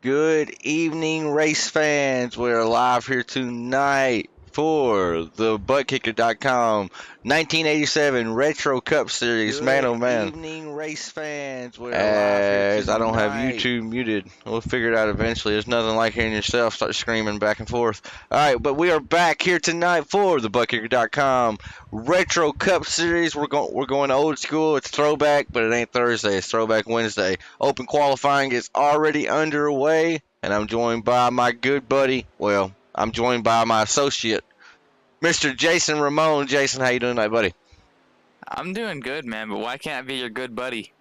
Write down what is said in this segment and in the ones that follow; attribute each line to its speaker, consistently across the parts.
Speaker 1: Good evening, race fans. We're live here tonight for the ButtKicker.com 1987 Retro Cup Series. Man, oh man. Good evening, race fans. We're live here tonight. I don't have YouTube muted. We'll figure it out eventually. There's nothing like hearing yourself start screaming back and forth. All right, but we are back here tonight for the ButtKicker.com Retro Cup Series. We're going old school. It's throwback, but it ain't Thursday. It's Throwback Wednesday. Open qualifying is already underway, and I'm joined by my good buddy. Well, I'm joined by my associate, Mr. Jason Ramon. Jason, how you doing tonight, buddy?
Speaker 2: I'm doing good, man, but why can't I be your good buddy?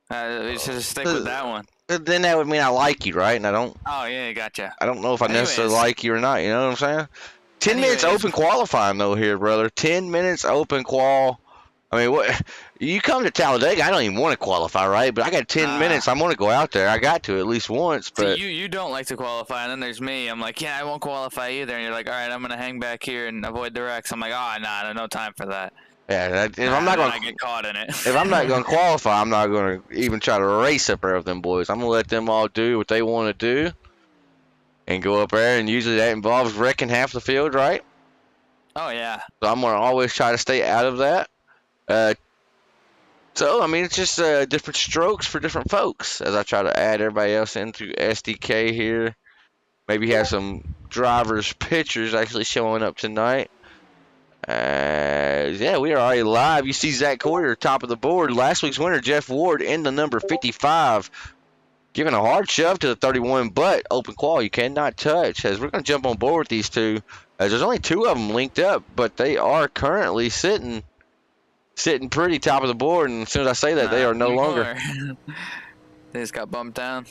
Speaker 2: We should just stick with that one.
Speaker 1: Then that would mean I like you, right? And I don't.
Speaker 2: Oh, yeah, gotcha.
Speaker 1: I don't know if I necessarily like you or not. You know what I'm saying? 10 minutes open qualifying though here, brother. 10 minutes open qual. I mean, what? You come to Talladega, I don't even want to qualify, right? But I got 10 minutes. I'm going to go out there. I got to at least once. But
Speaker 2: see, you don't like to qualify, and then there's me. I'm like, yeah, I won't qualify either. And you're like, all right, I'm going to hang back here and avoid the wrecks. I'm like, oh, nah, no time for that.
Speaker 1: Yeah, if I'm not going to
Speaker 2: get caught in it.
Speaker 1: If I'm not going to qualify, I'm not going to even try to race up there with them boys. I'm going to let them all do what they want to do and go up there. And usually that involves wrecking half the field, right?
Speaker 2: Oh, yeah.
Speaker 1: So I'm going to always try to stay out of that. So, I mean, it's just different strokes for different folks as I try to add everybody else into SDK here. Maybe have some drivers' pictures actually showing up tonight. Yeah, we are already live. You see Zach Coyer, top of the board. Last week's winner, Jeff Ward, in the number 55. Giving a hard shove to the 31, but open qual you cannot touch. As we're going to jump on board with these two. As there's only two of them linked up, but they are currently sitting pretty top of the board, and as soon as I say that, they are no longer.
Speaker 2: They just got bumped down.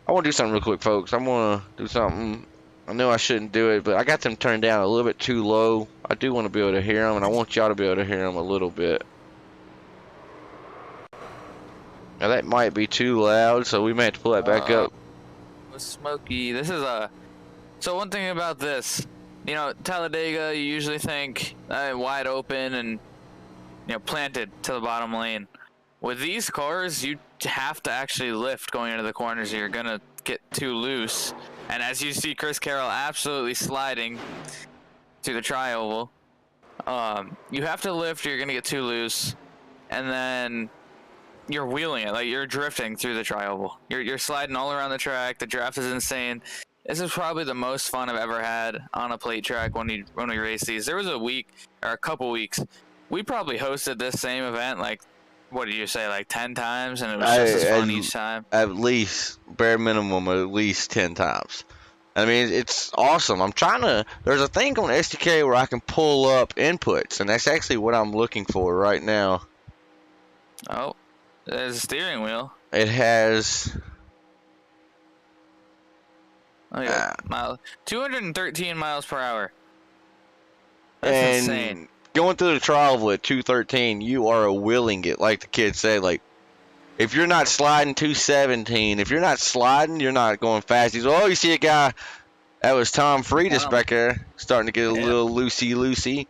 Speaker 1: I want to do something real quick, folks. I want to do something. I know I shouldn't do it, but I got them turned down a little bit too low. I do want to be able to hear them, and I want y'all to be able to hear them a little bit. Now, that might be too loud, so we may have to pull that back up.
Speaker 2: Smoky. This is a... So one thing about this, you know, Talladega, you usually think wide open and planted to the bottom lane. With these cars, you have to actually lift going into the corners, or you're gonna get too loose. And as you see Chris Carroll absolutely sliding to the tri-oval, you have to lift, or you're gonna get too loose, and then you're wheeling it, like you're drifting through the tri-oval. You're sliding all around the track. The draft is insane. This is probably the most fun I've ever had on a plate track when we race these. There was a week or a couple weeks. We probably hosted this same event, like, what did you say, like 10 times, and it was just as fun each time?
Speaker 1: At least, bare minimum, at least 10 times. I mean, it's awesome. There's a thing on SDK where I can pull up inputs, and that's actually what I'm looking for right now.
Speaker 2: Oh, there's a steering wheel.
Speaker 1: It has...
Speaker 2: Oh, yeah. 213 miles per hour. That's insane.
Speaker 1: Going through the trial at 213, you are wheeling it, like the kids say. Like, if you're not sliding 217, if you're not sliding, you're not going fast. You see a guy, that was Tom Friedis back there, starting to get a little loosey-loosey.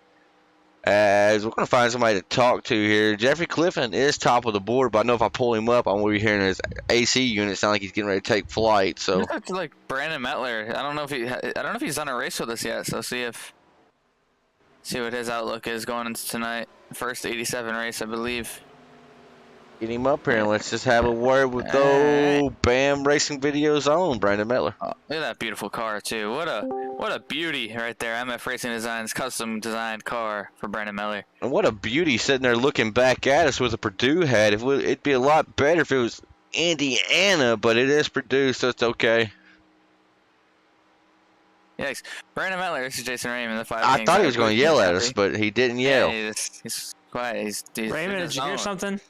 Speaker 1: As we're going to find somebody to talk to here. Jeffrey Clifton is top of the board, but I know if I pull him up, I'm going to be hearing his AC unit sound like he's getting ready to take flight. So
Speaker 2: it's like Brandon Mettler. I don't know if he's done a race with us yet. So see what his outlook is going into tonight. First 87 race, I believe.
Speaker 1: Get him up here and let's just have a word with BAM Racing Videos on Brandon Mettler.
Speaker 2: Oh, look at that beautiful car too. What a beauty right there. MF Racing Design's custom designed car for Brandon Mettler.
Speaker 1: And what a beauty sitting there looking back at us with a Purdue hat. It'd be a lot better if it was Indiana, but it is Purdue, so it's okay.
Speaker 2: Yes, Brandon Mettler. This is Jason Raymond, the 5
Speaker 1: I thought he was going to yell at us, but he didn't yell.
Speaker 2: Yeah, he's quiet. He's
Speaker 3: Raymond, did you hear something?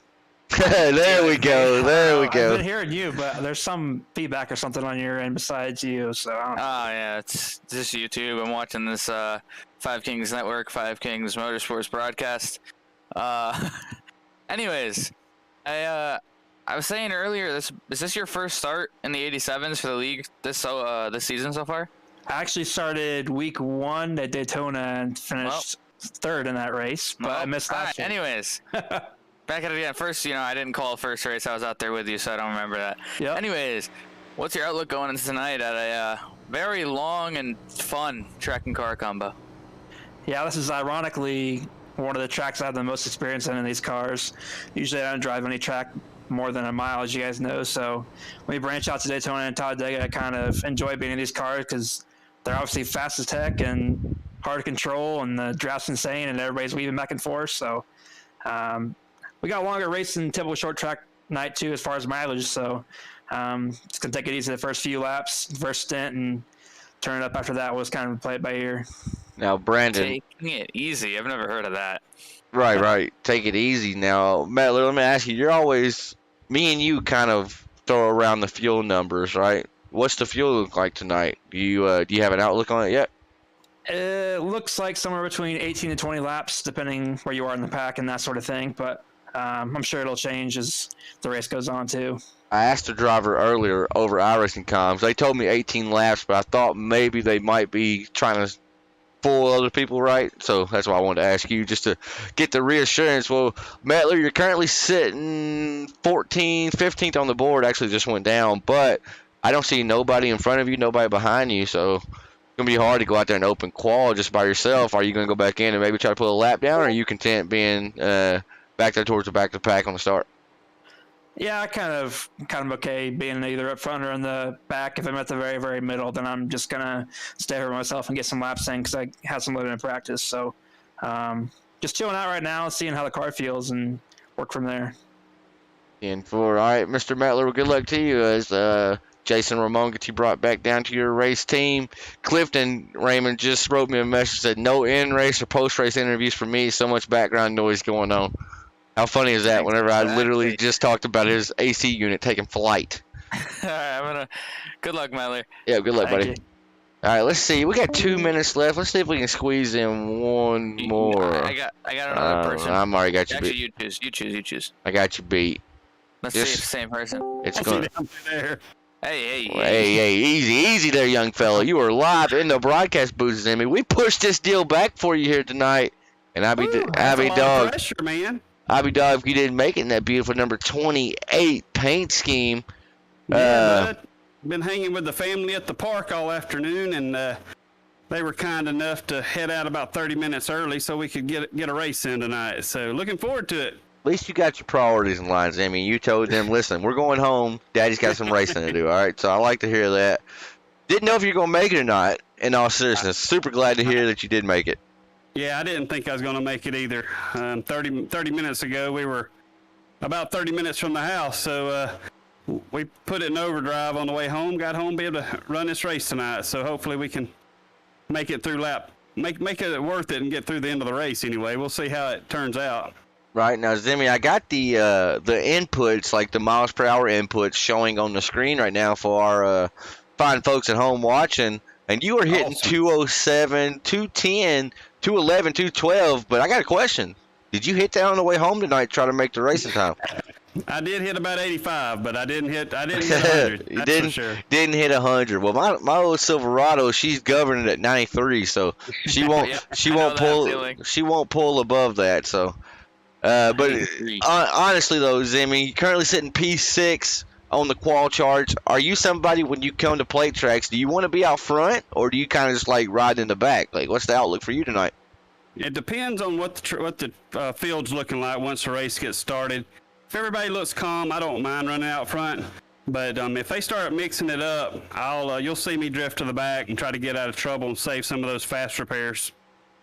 Speaker 1: There we go. There we go.
Speaker 3: I've been hearing you, but there's some feedback or something on your end besides you. So.
Speaker 2: Oh yeah, it's just YouTube. I'm watching this Five Kings Network, Five Kings Motorsports broadcast. Anyways, I was saying earlier, is this your first start in the 87s for the league this season so far?
Speaker 3: I actually started week 1 at Daytona and finished third in that race, but I missed last year.
Speaker 2: Anyways, back at it again. First, I didn't call first race. I was out there with you, so I don't remember that.
Speaker 3: Yep.
Speaker 2: Anyways, what's your outlook going into tonight at a very long and fun track and car combo?
Speaker 3: Yeah, this is ironically one of the tracks I have the most experience in these cars. Usually I don't drive any track more than a mile, as you guys know. So when we branch out to Daytona and Talladega, I kind of enjoy being in these cars because they're obviously fast as heck and hard to control, and the draft's insane, and everybody's weaving back and forth. So we got a longer race than typical short track night too, as far as mileage. So just gonna take it easy the first few laps, first stint, and turn it up after that. Was kind of play it by ear.
Speaker 1: Now, Brandon.
Speaker 2: Taking it easy. I've never heard of that.
Speaker 1: Right. Take it easy. Now, Matt, let me ask you. You're always, me and you kind of throw around the fuel numbers, right? What's the fuel look like tonight? Do you have an outlook on it yet?
Speaker 3: It looks like somewhere between 18 to 20 laps, depending where you are in the pack and that sort of thing. But I'm sure it'll change as the race goes on, too.
Speaker 1: I asked the driver earlier over iRacing comms. They told me 18 laps, but I thought maybe they might be trying to fool other people, right? So that's why I wanted to ask you, just to get the reassurance. Well, Mettler, you're currently sitting 15th on the board. Actually just went down, but I don't see nobody in front of you, nobody behind you, so it's going to be hard to go out there and open qual just by yourself. Are you going to go back in and maybe try to put a lap down, or are you content being back there towards the back of the pack on the start?
Speaker 3: Yeah, kind of okay being either up front or in the back. If I'm at the very, very middle, then I'm just going to stay for myself and get some laps in because I had some limited practice. So just chilling out right now, seeing how the car feels, and work from there.
Speaker 1: And all right, Mr. Mettler, well, good luck to you as Jason Ramon gets you brought back down to your race team. Clifton Raymond just wrote me a message, said no in-race or post-race interviews for me, so much background noise going on. How funny is that whenever I literally just talked about his AC unit taking flight?
Speaker 2: All right, good luck, Mettler.
Speaker 1: Yeah, good luck, buddy.
Speaker 3: You.
Speaker 1: All right, let's see. We got 2 minutes left. Let's see if we can squeeze in one more.
Speaker 2: I got another person.
Speaker 1: I'm already got you beat.
Speaker 2: Actually, you choose.
Speaker 1: I got you beat.
Speaker 2: Let's see if it's the same person.
Speaker 1: It's going.
Speaker 2: Hey,
Speaker 1: easy there, young fella. You are live in the broadcast booth, Zimmy. We pushed this deal back for you here tonight, and I'll be dog.
Speaker 4: Pressure, man.
Speaker 1: I'll be dog if you didn't make it in that beautiful number 28 paint scheme.
Speaker 4: Yeah, been hanging with the family at the park all afternoon, and they were kind enough to head out about 30 minutes early so we could get a race in tonight. So looking forward to it.
Speaker 1: At least you got your priorities in line, Zimmy. You told them, listen, we're going home. Daddy's got some racing to do, all right? So I like to hear that. Didn't know if you're going to make it or not, in all seriousness. Super glad to hear that you did make it.
Speaker 4: Yeah, I didn't think I was going to make it either. 30 minutes ago, we were about 30 minutes from the house, so we put it in overdrive on the way home, got home, be able to run this race tonight. So hopefully we can make it through make it worth it and get through the end of the race anyway. We'll see how it turns out.
Speaker 1: Right, now, Zimmy, I got the inputs, like the miles per hour inputs showing on the screen right now for our fine folks at home watching, and you were hitting awesome. 207, 210, 211, 212, but I got a question. Did you hit that on the way home tonight to try to make the racing time?
Speaker 4: I did hit about 85, but I didn't hit 100.
Speaker 1: You didn't hit 100. Well, my old Silverado, she's governing at 93, so she won't she won't pull above that. So, but honestly though, Zimmy, you're currently sitting P6 on the qual charts. Are you somebody, when you come to plate tracks, do you want to be out front, or do you kind of just like ride in the back? Like, what's the outlook for you tonight?
Speaker 4: It depends on what the field's looking like once the race gets started. If everybody looks calm, I don't mind running out front. But if they start mixing it up, you'll see me drift to the back and try to get out of trouble and save some of those fast repairs.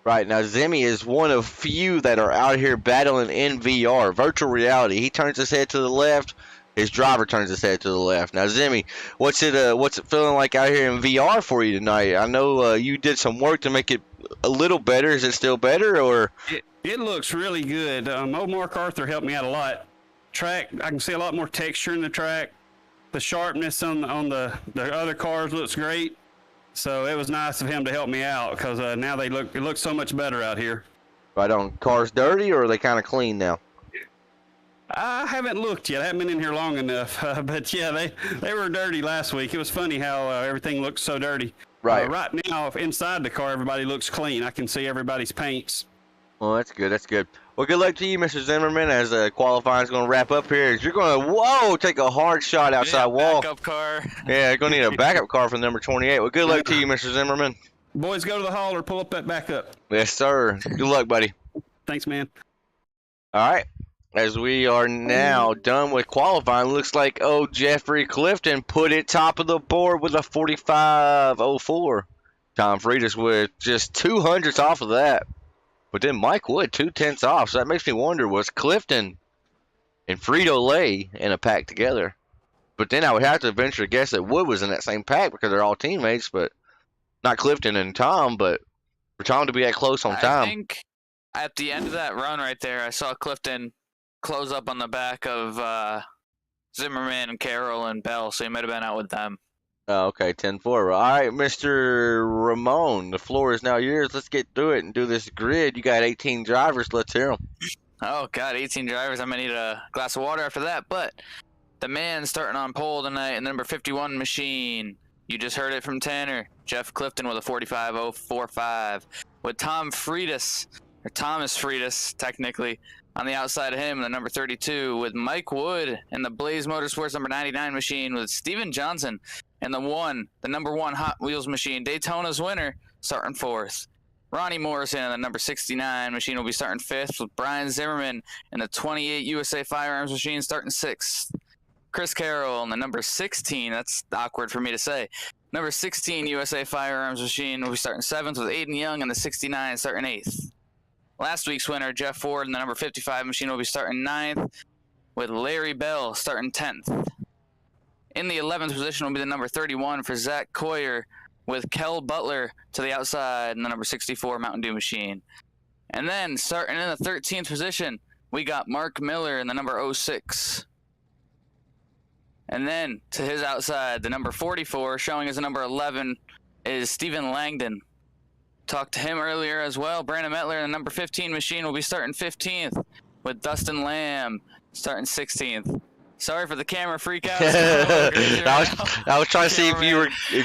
Speaker 1: Right, now Zimmy is one of few that are out here battling in VR, virtual reality. He turns his head to the left, his driver turns his head to the left. Now, Zimmy, what's it feeling like out here in VR for you tonight? I know you did some work to make it a little better. Is it still better, or?
Speaker 4: It looks really good. Old Mark Arthur helped me out a lot. Track, I can see a lot more texture in the track. The sharpness on the other cars looks great. So it was nice of him to help me out, because now it looks so much better out here.
Speaker 1: Right on. Cars dirty, or are they kind of clean now?
Speaker 4: I haven't looked yet. I haven't been in here long enough. But yeah, they were dirty last week. It was funny how everything looks so dirty.
Speaker 1: Right.
Speaker 4: Right now, inside the car, everybody looks clean. I can see everybody's paints.
Speaker 1: Well, that's good. That's good. Well, good luck to you, Mr. Zimmerman, as qualifying is going to wrap up here. You're going to, whoa, take a hard shot outside wall.
Speaker 2: Backup car.
Speaker 1: Yeah, you're going to need a backup car for number 28. Well, good luck to you, Mr. Zimmerman.
Speaker 4: Boys, go to the hauler, pull up that backup.
Speaker 1: Yes, sir. Good luck, buddy.
Speaker 4: Thanks, man.
Speaker 1: All right. As we are now done with qualifying, looks like Jeffrey Clifton put it top of the board with a 45.04. Tom Freitas with just 200ths off of that. But then Mike Wood, 2/10 off. So that makes me wonder, was Clifton and Frito-Lay in a pack together? But then I would have to venture to guess that Wood was in that same pack because they're all teammates, but not Clifton and Tom, but for Tom to be that close on time.
Speaker 2: I think at the end of that run right there, I saw Clifton close up on the back of Zimmerman and Carroll and Bell, so he might have been out with them.
Speaker 1: Oh, okay, 10-4. All right, Mr. Ramon, the floor is now yours. Let's get through it and do this grid. You got 18 drivers. Let's hear them.
Speaker 2: Oh, God, 18 drivers. I might need a glass of water after that. But the man starting on pole tonight in the number 51 machine. You just heard it from Tanner. Jeff Clifton with a 45.045. With Tom Freitas, or Thomas Freitas, technically, on the outside of him, the number 32, with Mike Wood in the Blaze Motorsports number 99 machine, with Steven Johnson in the number 1 Hot Wheels machine, Daytona's winner, starting 4th. Ronnie Morrison in the number 69 machine will be starting 5th, with Brian Zimmerman in the 28 USA Firearms machine starting 6th. Chris Carroll in the number 16, that's awkward for me to say, number 16 USA Firearms machine will be starting 7th, with Aiden Young in the 69 starting 8th. Last week's winner, Jeff Ford, in the number 55 machine will be starting 9th, with Larry Bell starting 10th. In the 11th position will be the number 31 for Zach Coyer, with Kel Butler to the outside in the number 64 Mountain Dew machine. And then starting in the 13th position, we got Mark Miller in the number 06. And then to his outside, the number 44, showing as the number 11, is Stephen Langdon. Talked to him earlier as well. Brandon Metler in the number 15 machine will be starting 15th, with Dustin Lamb starting 16th. Sorry for the camera freak out.
Speaker 1: I was trying to see if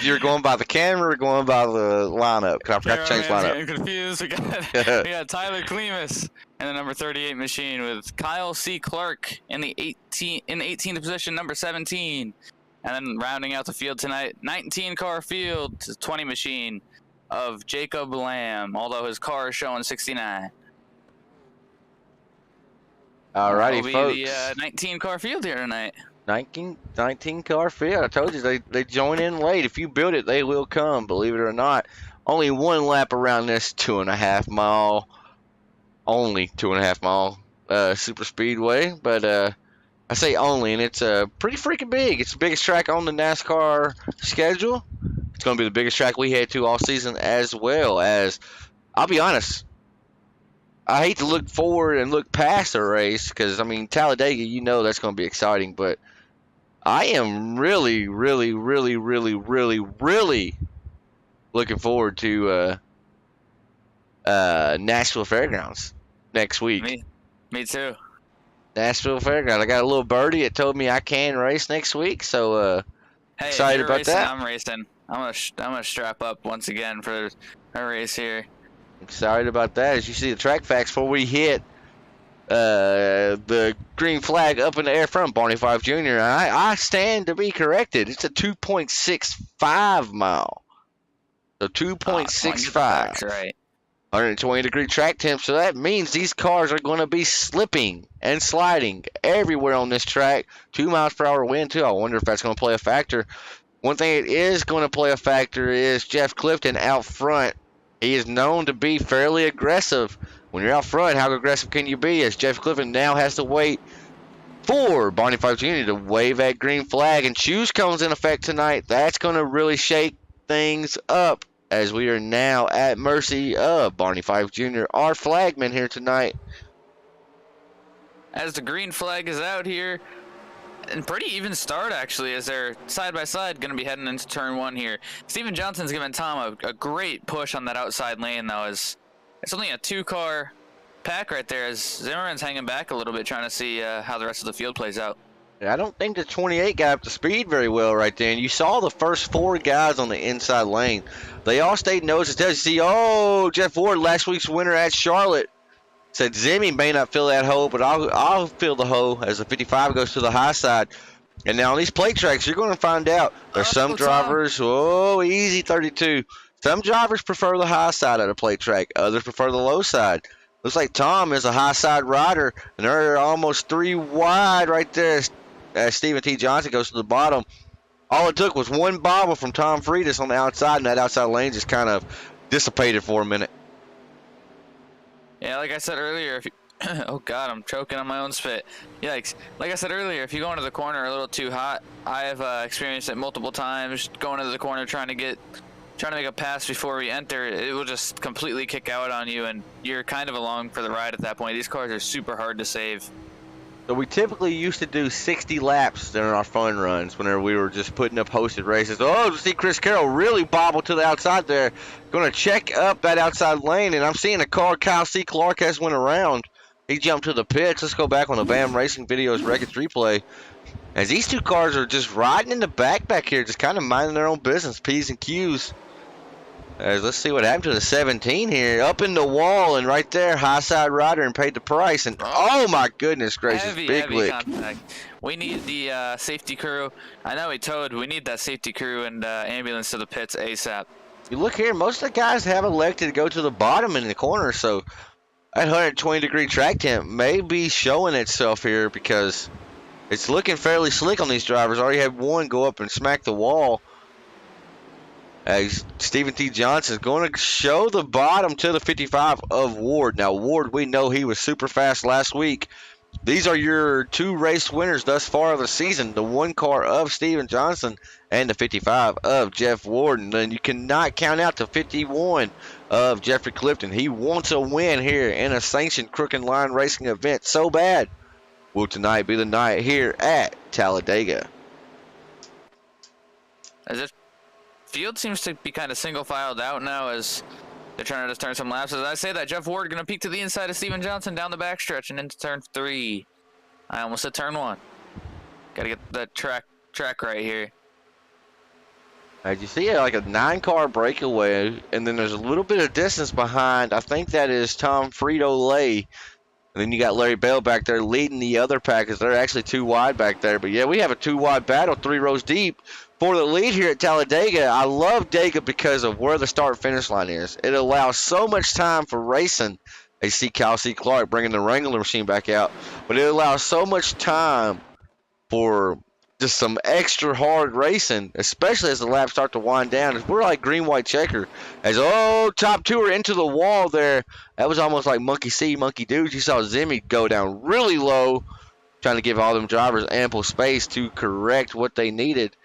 Speaker 1: you were going by the camera or going by the lineup. Cause I forgot to change lineup.
Speaker 2: I'm confused. We got Tyler Kleemus in the number 38 machine, with Kyle C. Clark in the 18th position, number 17. And then rounding out the field tonight, 19 car field to 20 machine of Jacob Lamb, although his car is showing 69.
Speaker 1: Alrighty, folks.
Speaker 2: The 19 car field here tonight.
Speaker 1: 19 car field. I told you they join in late. If you build it, they will come. Believe it or not. Only one lap around this 2.5 mile. Only 2.5 mile super speedway, but I say only, and it's pretty freaking big. It's the biggest track on the NASCAR schedule. It's going to be the biggest track we head to all season, as well as, I'll be honest, I hate to look forward and look past the race because, I mean, Talladega, you know that's going to be exciting, but I am really, really, really, really, really, really looking forward to Nashville Fairgrounds next week.
Speaker 2: Me too.
Speaker 1: Nashville Fairgrounds. I got a little birdie that told me I can race next week, so
Speaker 2: hey,
Speaker 1: excited about
Speaker 2: racing,
Speaker 1: that.
Speaker 2: I'm racing. I'm gonna strap up once again for a race here.
Speaker 1: Excited about that. As you see the track facts before we hit the green flag up in the air from Barney Fife Jr. I stand to be corrected. It's a 2.65 mile. So 2.65.
Speaker 2: Right.
Speaker 1: 120-degree track temp, so that means these cars are going to be slipping and sliding everywhere on this track. 2 miles per hour wind, too. I wonder if that's going to play a factor. One thing it is going to play a factor is Jeff Clifton out front. He is known to be fairly aggressive. When you're out front, how aggressive can you be? As Jeff Clifton now has to wait for Barney Fife Jr. to wave that green flag, and choose comes in effect tonight. That's going to really shake things up, as we are now at mercy of Barney Fife Jr., our flagman here tonight.
Speaker 2: As the green flag is out here, and pretty even start actually, as they're side by side going to be heading into turn 1 here. Steven Johnson's giving Tom a great push on that outside lane, though, as it's only a 2-car pack right there, as Zimmerman's hanging back a little bit trying to see how the rest of the field plays out.
Speaker 1: I don't think the 28 got up to speed very well right there. And you saw the first 4 guys on the inside lane. They all stayed nose to tail. You see, Jeff Ward, last week's winner at Charlotte. Said Zimmy may not fill that hole, but I'll fill the hole as the 55 goes to the high side. And now on these plate tracks, you're going to find out there's some drivers. Oh, easy 32. Some drivers prefer the high side of the plate track. Others prefer the low side. Looks like Tom is a high side rider, and they're almost 3 wide right there as Stephen T. Johnson goes to the bottom. All it took was one bobble from Tom Friedis on the outside, and that outside lane just kind of dissipated for a minute.
Speaker 2: Yeah, like I said earlier, if you, oh God, I'm choking on my own spit. Yikes. Like I said earlier, if you go into the corner a little too hot, I have experienced it multiple times. Going into the corner trying to make a pass before we enter, it will just completely kick out on you, and you're kind of along for the ride at that point. These cars are super hard to save.
Speaker 1: So we typically used to do 60 laps during our fun runs whenever we were just putting up hosted races. Oh, to see Chris Carroll really bobble to the outside there. Going to check up that outside lane, and I'm seeing a car Kyle C. Clark has went around. He jumped to the pits. Let's go back on the BAM Racing Videos Records replay. As these two cars are just riding in the back here, just kind of minding their own business, P's and Q's. As let's see what happened to the 17 here. Up in the wall, and right there, high side rider and paid the price. And oh my goodness gracious, big lick.
Speaker 2: Contact. We need the safety crew. I know he towed. We need that safety crew and ambulance to the pits ASAP.
Speaker 1: You look here, most of the guys have elected to go to the bottom in the corner, so that 120-degree track temp may be showing itself here because it's looking fairly slick on these drivers. Already had one go up and smack the wall. As Stephen T. Johnson is going to show the bottom to the 55 of Ward. Now, Ward, we know he was super fast last week. These are your two race winners thus far of the season. The one car of Stephen Johnson and the 55 of Jeff Ward. And then you cannot count out the 51 of Jeffrey Clifton. He wants a win here in a sanctioned Crooked Line racing event so bad. Will tonight be the night here at Talladega?
Speaker 2: As if field seems to be kind of single filed out now as they're trying to just turn some laps. As I say that, Jeff Ward going to peek to the inside of Stephen Johnson down the backstretch and into turn 3. I almost said turn 1. Got to get that track right here.
Speaker 1: As you see, like a 9-car breakaway, and then there's a little bit of distance behind. I think that is Tom Frito-Lay. And then you got Larry Bell back there leading the other pack because they're actually 2 wide back there. But yeah, we have a 2-wide battle, 3 rows deep for the lead here at Talladega. I love Dega because of where the start-finish line is. It allows so much time for racing. They see Kyle C. Clark bringing the Wrangler machine back out. But it allows so much time for just some extra hard racing, especially as the laps start to wind down. We're like green, white checker. As, top 2 are into the wall there. That was almost like monkey see, monkey do. You saw Zimmy go down really low, trying to give all them drivers ample space to correct what they needed.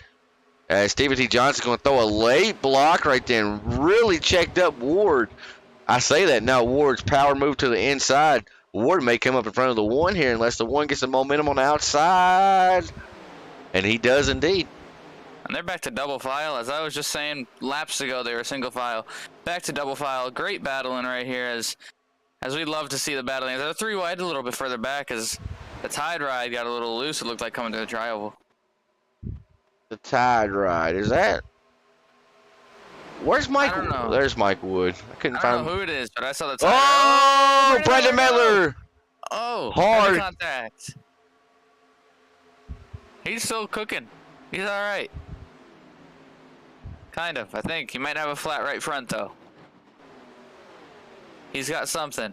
Speaker 1: As Stephen T. Johnson's going to throw a late block right there and really checked up Ward. I say that now Ward's power move to the inside. Ward may come up in front of the 1 here unless the 1 gets the momentum on the outside. And he does indeed.
Speaker 2: And they're back to double file. As I was just saying laps ago, they were single file. Back to double file. Great battling right here as we love to see the battling. They're 3 wide a little bit further back as the Tide ride got a little loose. It looked like coming to the tri-oval.
Speaker 1: The Tide ride. Is that? Where's Mike?
Speaker 2: I don't know.
Speaker 1: There's Mike Wood. I couldn't
Speaker 2: I
Speaker 1: find
Speaker 2: don't know who it is, but I saw the Tide
Speaker 1: ride. Oh, Brandon Mettler.
Speaker 2: Oh,
Speaker 1: hard
Speaker 2: contact. He's still cooking. He's all right. Kind of, I think. He might have a flat right front, though. He's got something.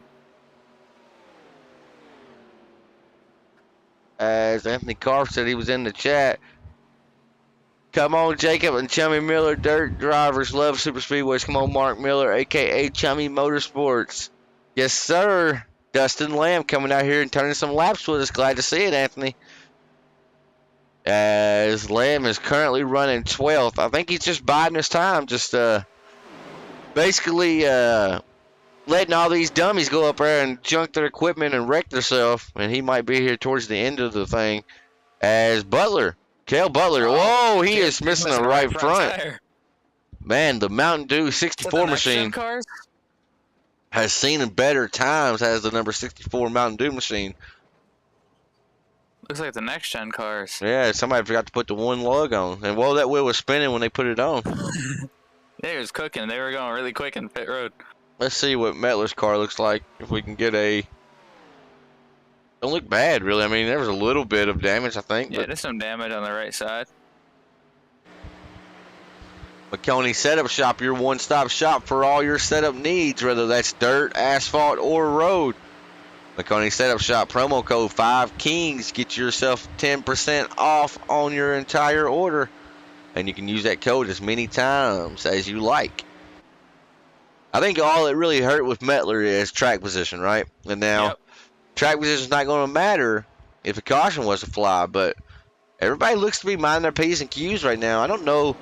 Speaker 1: As Anthony Carr said, he was in the chat. Come on, Jacob and Chummy Miller, dirt drivers love super speedways. Come on, Mark Miller, a.k.a. Chummy Motorsports. Yes, sir. Dustin Lamb coming out here and turning some laps with us. Glad to see it, Anthony. As Lamb is currently running 12th. I think he's just biding his time. Just basically letting all these dummies go up there and junk their equipment and wreck themselves. And he might be here towards the end of the thing. As Butler. Cale Butler. Whoa, he is missing the right front.
Speaker 2: Tire.
Speaker 1: Man, the Mountain Dew 64 machine has seen better times as the number 64 Mountain Dew machine.
Speaker 2: Looks like the next gen cars.
Speaker 1: Yeah, somebody forgot to put the 1 lug on. And whoa, that wheel was spinning when they put it on.
Speaker 2: They was cooking. They were going really quick in pit road.
Speaker 1: Let's see what Mettler's car looks like. If we can get a Don't look bad, really. I mean, there was a little bit of damage, I think.
Speaker 2: Yeah, there's some damage on the right side.
Speaker 1: McConey Setup Shop, your one-stop shop for all your setup needs, whether that's dirt, asphalt, or road. McConey Setup Shop, promo code 5KINGS. Get yourself 10% off on your entire order. And you can use that code as many times as you like. I think all it really hurt with Mettler is track position, right? And now, track position is not going to matter if a caution was to fly, but everybody looks to be minding their P's and Q's right now. I don't know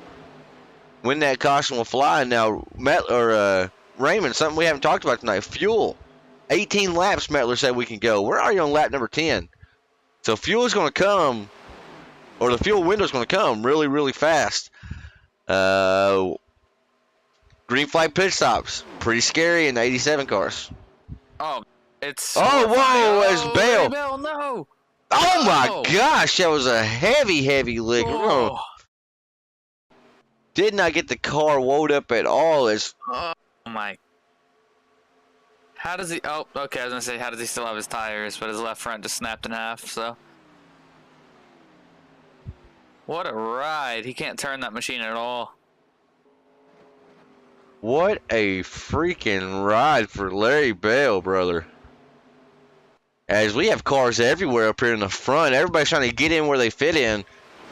Speaker 1: when that caution will fly. Now, Raymond, something we haven't talked about tonight, fuel. 18 laps, Mettler said we can go. We're already on lap number 10. So fuel is going to come, or the fuel window is going to come really, really fast. Green flag pit stops. Pretty scary in the 87 cars.
Speaker 2: Oh, it's...
Speaker 1: Oh, whoa, as Bell.
Speaker 2: Bell, no.
Speaker 1: Oh, my gosh, that was a heavy, heavy lick.
Speaker 2: Oh.
Speaker 1: Did not get the car woed up at all.
Speaker 2: Oh, my... How does he... Oh, okay, I was going to say, how does he still have his tires? But his left front just snapped in half, so... What a ride. He can't turn that machine at all.
Speaker 1: What a freaking ride for Larry Bell, brother. As we have cars everywhere up here in the front. Everybody's trying to get in where they fit in.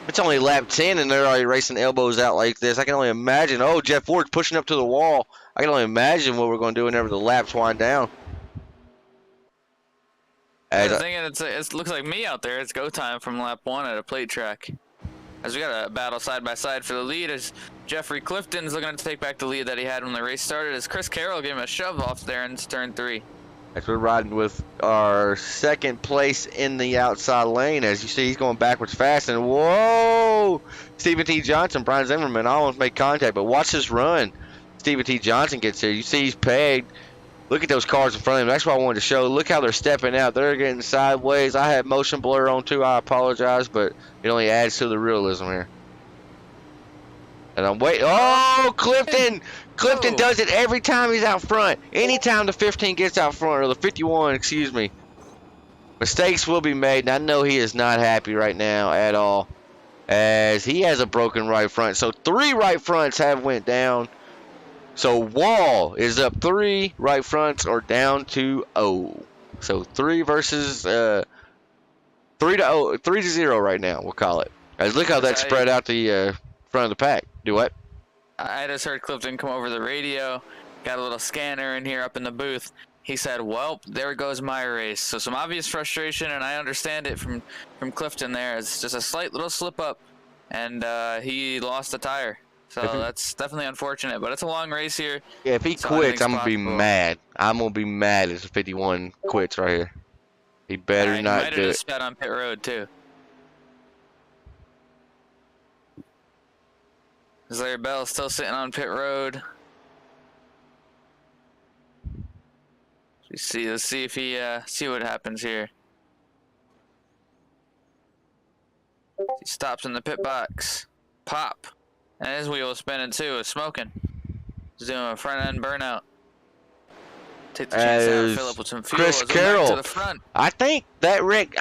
Speaker 1: It's only lap 10 and they're already racing elbows out like this. I can only imagine. Oh, Jeff Ford's pushing up to the wall. I can only imagine what we're going to do whenever the laps wind down.
Speaker 2: It looks like me out there. It's go time from lap 1 at a plate track. As we got a battle side by side for the lead, as Jeffrey Clifton's looking to take back the lead that he had when the race started, as Chris Carroll gave him a shove off there in turn 3.
Speaker 1: As we're riding with our second place in the outside lane. As you see, he's going backwards fast. And whoa! Stephen T. Johnson, Brian Zimmerman almost made contact, but watch this run. Stephen T. Johnson gets here. You see he's pegged. Look at those cars in front of him. That's what I wanted to show. Look how they're stepping out. They're getting sideways. I had motion blur on too. I apologize, but it only adds to the realism here. And I'm waiting. Oh, Clifton! Clifton does it every time he's out front. Anytime the 15 gets out front, or the 51, excuse me. Mistakes will be made, and I know he is not happy right now at all, as he has a broken right front. So 3 right fronts have went down. So Wall is up 3, right fronts are down to 0. So 3 versus 3 to 0 right now, we'll call it. As look how that's spread out the front of the pack. Do what?
Speaker 2: I just heard Clifton come over the radio, got a little scanner in here up in the booth. He said, well, there goes my race. So some obvious frustration, and I understand it from Clifton there. It's just a slight little slip up, and he lost a tire. So that's definitely unfortunate, but it's a long race here.
Speaker 1: Yeah, if he quits, I'm going to be mad. I'm going to be mad if the 51 quits right here. He better not do it.
Speaker 2: He might have just sped on pit road, too. Larry Bell still sitting on pit road. Let's see if he see what happens here. He stops in the pit box. Pop. And his wheel is spinning too, it's smoking. He's doing a front end burnout. Take the chance to fill up with some fuel.
Speaker 1: Chris Carroll.
Speaker 2: To the front.
Speaker 1: I think that Rick,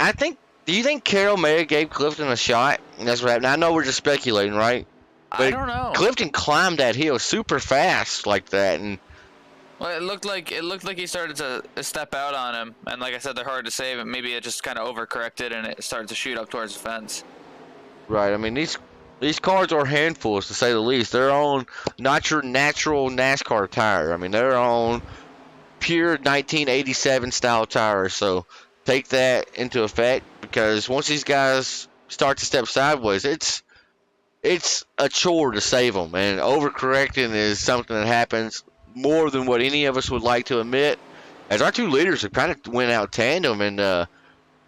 Speaker 1: do you think Carroll may have gave Clifton a shot? And that's what happened. I know we're just speculating, right? But
Speaker 2: I don't know.
Speaker 1: Clifton climbed that hill super fast like that, and
Speaker 2: well, it looked like he started to step out on him, and like I said, they're hard to save, and maybe it just kind of overcorrected and it started to shoot up towards the fence.
Speaker 1: Right. I mean, these cars are handfuls to say the least. They're on not your natural NASCAR tire. I mean, they're on pure 1987 style tires. So take that into effect, because once these guys start to step sideways, it's a chore to save them, and overcorrecting is something that happens more than what any of us would like to admit. As our 2 leaders have kind of went out tandem and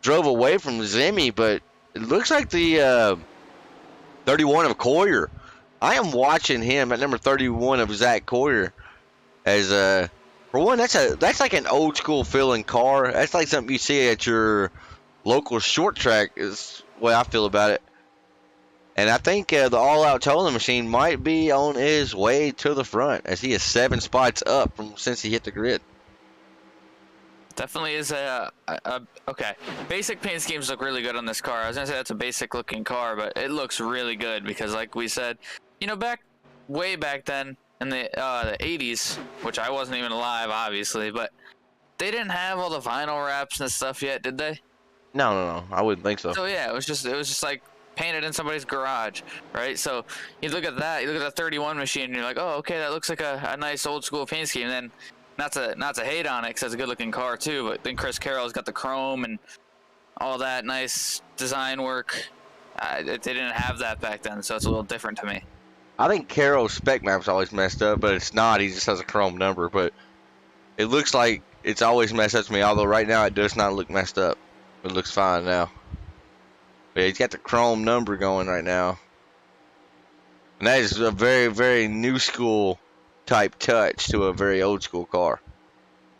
Speaker 1: drove away from Zimmy, but it looks like the 31 of Coyer. I am watching him at number 31 of Zach Coyer. As for one, that's like an old school feeling car. That's like something you see at your local short track. Is the way I feel about it. And I think the all-out tolling machine might be on his way to the front, as he is 7 spots up from since he hit the grid.
Speaker 2: Definitely is okay. Basic paint schemes look really good on this car. I was gonna say that's a basic looking car, but it looks really good because, like we said, you know, way back then in the 80s, which I wasn't even alive, obviously, but they didn't have all the vinyl wraps and stuff yet, did they?
Speaker 1: No, I wouldn't think so.
Speaker 2: So yeah, it was just like painted in somebody's garage, right? So you look at that, you look at the 31 machine, and you're like, oh, okay, that looks like a nice old school paint scheme. And then not to hate on it, because it's a good looking car too, but then Chris Carroll's got the chrome and all that nice design work. They didn't have that back then, so it's a little different to me.
Speaker 1: I think Carroll's spec map's always messed up, but it's not. He just has a chrome number, but it looks like it's always messed up to me, although right now it does not look messed up. It looks fine now. But yeah, he's got the chrome number going right now. And that is a very, very new school type touch to a very old school car.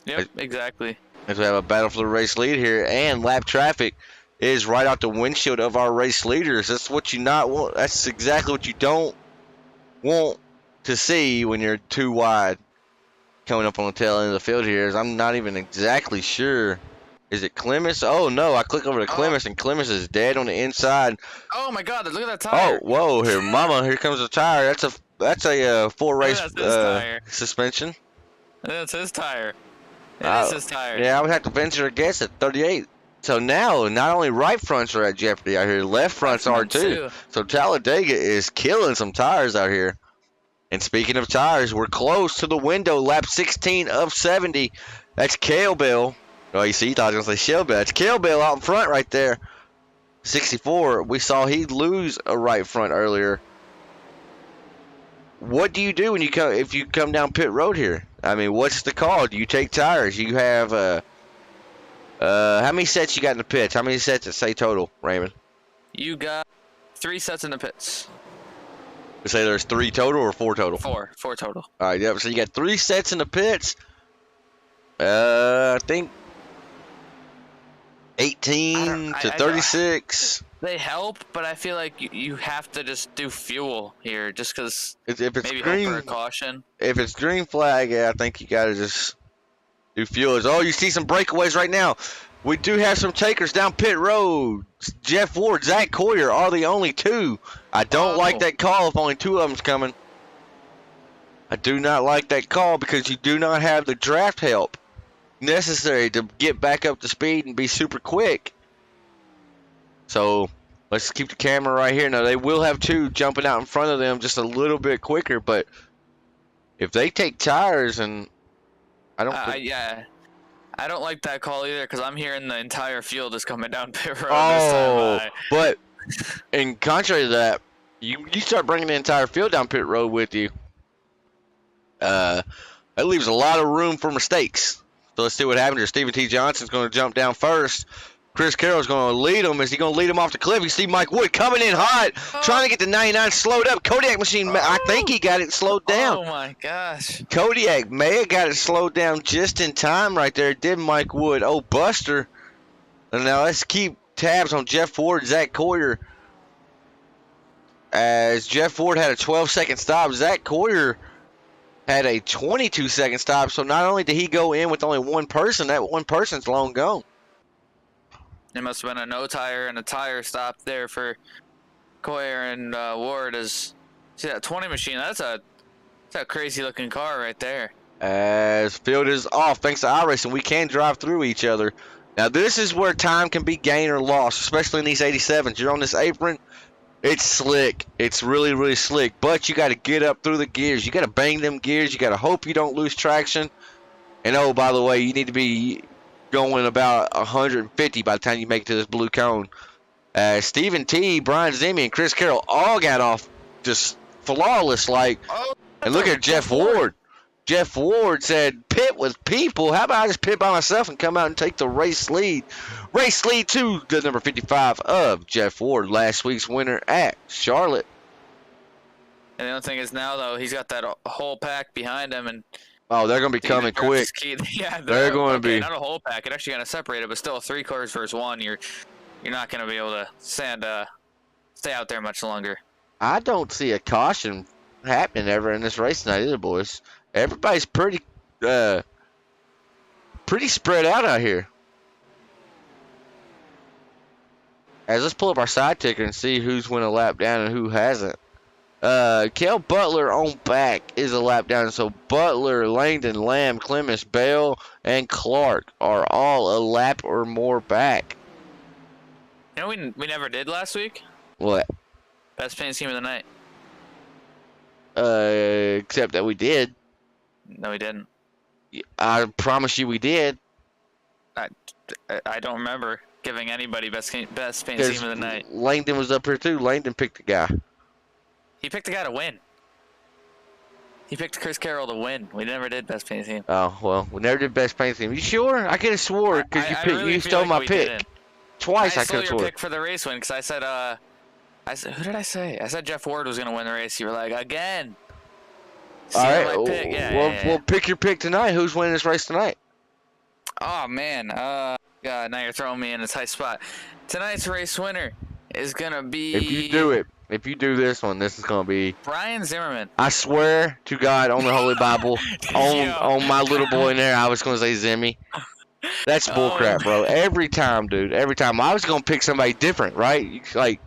Speaker 2: Yep, exactly.
Speaker 1: As we have a battle for the race lead here, and lap traffic is right out the windshield of our race leaders. That's what you not want. That's exactly what you don't want to see when you're too wide coming up on the tail end of the field here. Is I'm not even exactly sure. Is it Clemens? Oh no, I click over to Clemens and Clemens is dead on the inside.
Speaker 2: Oh my God! Look at that tire.
Speaker 1: Oh whoa! Here, mama! Here comes the tire. That's a full race
Speaker 2: tire.
Speaker 1: suspension.
Speaker 2: That's his tire. It is his tire.
Speaker 1: Yeah, I would have to venture a guess at 38. So now, not only right fronts are at jeopardy out here, left fronts are too. So Talladega is killing some tires out here. And speaking of tires, we're close to the window, lap 16 of 70. That's Cale Bell. Oh, you see, you thought I was going to say Shell Bell. It's Cale Bell out in front right there. 64. We saw he lose a right front earlier. What do you do when you come if you come down pit road here? I mean, what's the call? Do you take tires? You have how many sets you got in the pits? How many sets it say total, Raymond?
Speaker 2: You got 3 sets in the pits.
Speaker 1: We say there's 3 total or 4 total?
Speaker 2: 4 total.
Speaker 1: All right, yeah. So you got 3 sets in the pits. I think 18 to 36.
Speaker 2: They help, but I feel like you have to just do fuel here, just because
Speaker 1: If it's
Speaker 2: maybe
Speaker 1: green,
Speaker 2: hope for a caution.
Speaker 1: If it's green flag, yeah, I think you got to just do fuel. Oh, you see some breakaways right now. We do have some takers down pit road. Jeff Ward, Zach Coyer are the only 2. I don't like that call if only 2 of them's coming. I do not like that call because you do not have the draft help necessary to get back up to speed and be super quick. So let's keep the camera right here. Now they will have 2 jumping out in front of them just a little bit quicker, but if they take tires and I don't
Speaker 2: I don't like that call either because I'm hearing the entire field is coming down pit road
Speaker 1: oh,
Speaker 2: this time.
Speaker 1: But in contrary to that, you start bringing the entire field down pit road with you. That leaves a lot of room for mistakes. So let's see what happens here. Stephen T. Johnson's going to jump down first. Chris Carroll's going to lead him. Is he going to lead him off the cliff? You see Mike Wood coming in hot, trying to get the 99 slowed up. Kodiak machine, I think he got it slowed down.
Speaker 2: Oh, my gosh.
Speaker 1: Kodiak may have got it slowed down just in time right there. Did Mike Wood. Oh, Buster. And now let's keep tabs on Jeff Ford, Zach Coyer. As Jeff Ford had a 12-second stop, Zach Coyer had a 22-second stop. So not only did he go in with only one person, that one person's long gone.
Speaker 2: It must have been a no tire and a tire stop there for Coyer and Ward. See that 20 machine? That's a crazy looking car right there.
Speaker 1: As field is off, thanks to iRacing, we can drive through each other. Now this is where time can be gained or lost, especially in these 87s. You're on this apron, it's slick. It's really, really slick. But you got to get up through the gears. You got to bang them gears. You got to hope you don't lose traction. And oh, by the way, you need to be going about 150 by the time you make it to this blue cone. Stephen T, Brian Zimmy, and Chris Carroll all got off just flawless like. And look at Jeff Ward. Jeff Ward said, pit with people. How about I just pit by myself and come out and take the race lead? Race lead to the number 55 of Jeff Ward, last week's winner at Charlotte.
Speaker 2: And the other thing is now, though, he's got that whole pack behind him. And
Speaker 1: oh, they're going to be coming quick.
Speaker 2: Yeah,
Speaker 1: they're going to be.
Speaker 2: Not a whole pack. It actually got separated, but still 3 cars versus 1. You're not going to be able to stay out there much longer.
Speaker 1: I don't see a caution happening ever in this race tonight either, boys. Everybody's pretty pretty spread out here. As let's pull up our side ticker and see who's went a lap down and who hasn't. Kel Butler on back is a lap down. So Butler, Langdon, Lamb, Clemens, Bell, and Clark are all a lap or more back.
Speaker 2: You know, we never did last week.
Speaker 1: What?
Speaker 2: Best paint team of the night.
Speaker 1: Except that we did.
Speaker 2: No, we didn't.
Speaker 1: I promise you we did.
Speaker 2: I don't remember giving anybody best paint team of the night.
Speaker 1: Langdon was up here too. Langdon picked the guy.
Speaker 2: He picked the guy to win. He picked Chris Carroll to win. We never did best paint team.
Speaker 1: Oh well, we never did best paint team. You sure? I could have swore because you stole my pick. Twice I could have
Speaker 2: stole your
Speaker 1: sworn.
Speaker 2: pick for the race win because I said who did I say? I said Jeff Ward was gonna win the race. You were like, again.
Speaker 1: All right.
Speaker 2: My pick. Yeah,
Speaker 1: well, pick your pick tonight. Who's winning this race tonight?
Speaker 2: Oh man. God, now you're throwing me in a tight spot. Tonight's race winner is gonna be.
Speaker 1: If you do this one, this is gonna be
Speaker 2: Brian Zimmerman.
Speaker 1: I swear to God on the Holy Bible, on my little boy in there, I was gonna say Zimmy. That's bullcrap, bro. Every time, dude. Every time. I was gonna pick somebody different, right? Like,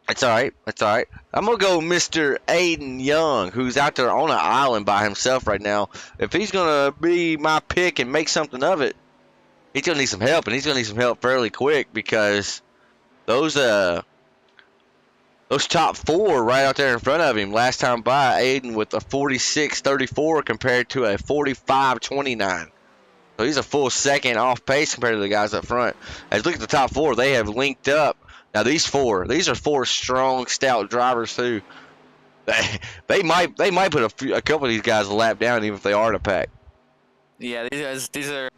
Speaker 1: it's all right. It's all right. I'm gonna go Mr. Aiden Young, who's out there on an island by himself right now. If he's gonna be my pick and make something of it, he's gonna need some help, and he's gonna need some help fairly quick because those top four right out there in front of him. Last time by, Aiden with a 46.34 compared to a 45.29. So he's a full second off pace compared to the guys up front. As you look at the top four, they have linked up. Now these are four strong, stout drivers too. They might put a couple of these guys a lap down even if they are in a pack.
Speaker 2: Yeah, these are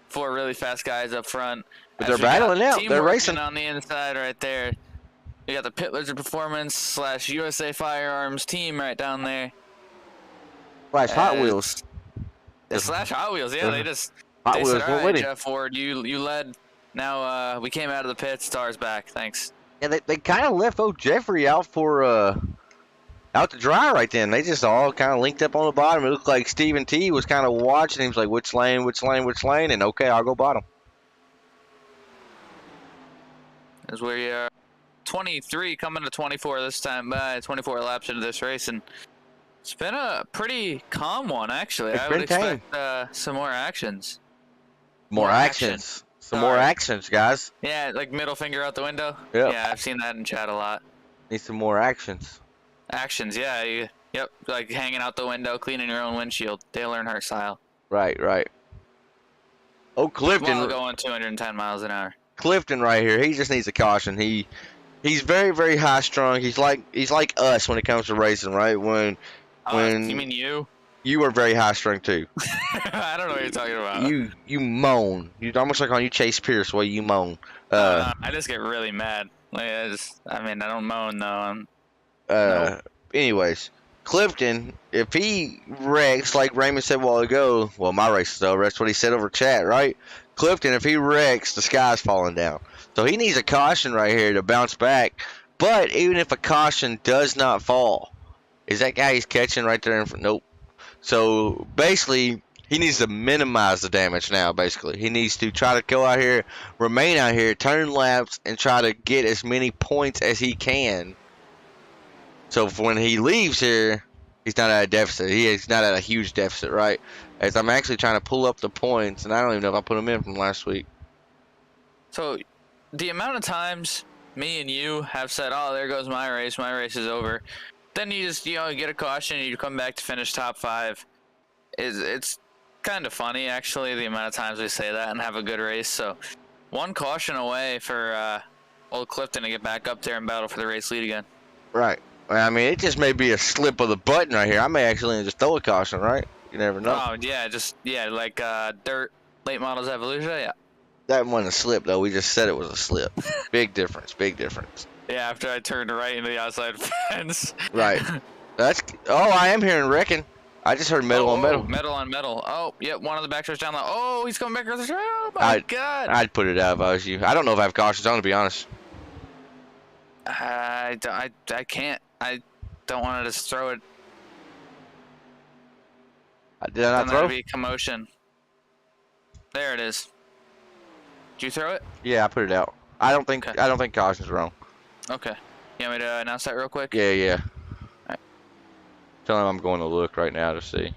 Speaker 2: four really fast guys up front.
Speaker 1: But they're battling out. They're racing
Speaker 2: on the inside right there. You got the Pit Lizard Performance / USA Firearms team right down there.
Speaker 1: Slash Hot Wheels.
Speaker 2: Slash Hot Wheels, yeah. They
Speaker 1: Wheels
Speaker 2: said, all right,
Speaker 1: winning.
Speaker 2: Jeff Ford, you led. Now we came out of the pit. Stars back. Thanks.
Speaker 1: Yeah, they kind of left old Jeffrey out for out to dry right then. They just all kind of linked up on the bottom. It looked like Stephen T was kind of watching. He was like, which lane, and okay, I'll go bottom.
Speaker 2: As we are 23 coming to 24 this time by 24 laps into this race, and it's been a pretty calm one actually. I would expect some more actions.
Speaker 1: More actions. Some more actions, guys.
Speaker 2: Yeah, like middle finger out the window.
Speaker 1: Yep.
Speaker 2: Yeah, I've seen that in chat a lot.
Speaker 1: Need some more actions.
Speaker 2: Actions, yeah. Yep, like hanging out the window, cleaning your own windshield. Dale Earnhardt style.
Speaker 1: Right. Oh, Clifton.
Speaker 2: While going 210 miles an hour.
Speaker 1: Clifton right here. He just needs a caution. He's very, very high strung. He's like us when it comes to racing, right? When
Speaker 2: you mean you?
Speaker 1: You are very high strung too.
Speaker 2: I don't know what you're talking about.
Speaker 1: You moan. You almost like on you Chase Pierce way you moan.
Speaker 2: I just get really mad. Like I don't moan though.
Speaker 1: No. Anyways, Clifton, if he wrecks like Raymond said a while ago, well my race is over. That's what he said over chat, right? Clifton, if he wrecks, the sky's falling down. So he needs a caution right here to bounce back. But even if a caution does not fall, is that guy he's catching right there in front? Nope. So basically, he needs to minimize the damage now, basically. He needs to try to go out here, remain out here, turn laps, and try to get as many points as he can. So when he leaves here, he's not at a deficit. He's not at a huge deficit, right? As I'm actually trying to pull up the points, and I don't even know if I put them in from last week.
Speaker 2: So the amount of times me and you have said, oh, there goes my race is over. Then you just, get a caution and you come back to finish top 5. It's kind of funny, actually, the amount of times we say that and have a good race. So one caution away for old Clifton to get back up there and battle for the race lead again.
Speaker 1: Right. I mean, it just may be a slip of the button right here. I may actually just throw a caution, right? You never know.
Speaker 2: Oh, yeah, like Dirt Late Models Evolution, yeah.
Speaker 1: That wasn't a slip, though. We just said it was a slip. Big difference.
Speaker 2: Yeah, after I turned right into the outside fence.
Speaker 1: Right. I am hearing wrecking. I just heard metal on metal.
Speaker 2: Metal on metal. Oh, yep, one of the backstreets down low. Oh, he's coming back across the trail. Oh, my God.
Speaker 1: I'd put it out if I was you. I don't know if I have cautions on, to be honest.
Speaker 2: I can't. I don't want to just throw it.
Speaker 1: Did I not throw?
Speaker 2: Be commotion. There it is. Did you throw it?
Speaker 1: Yeah, I put it out. I don't think caution's wrong.
Speaker 2: Okay. You want me to announce that real quick?
Speaker 1: Yeah, yeah.
Speaker 2: Alright.
Speaker 1: Tell him I'm going to look right now to see.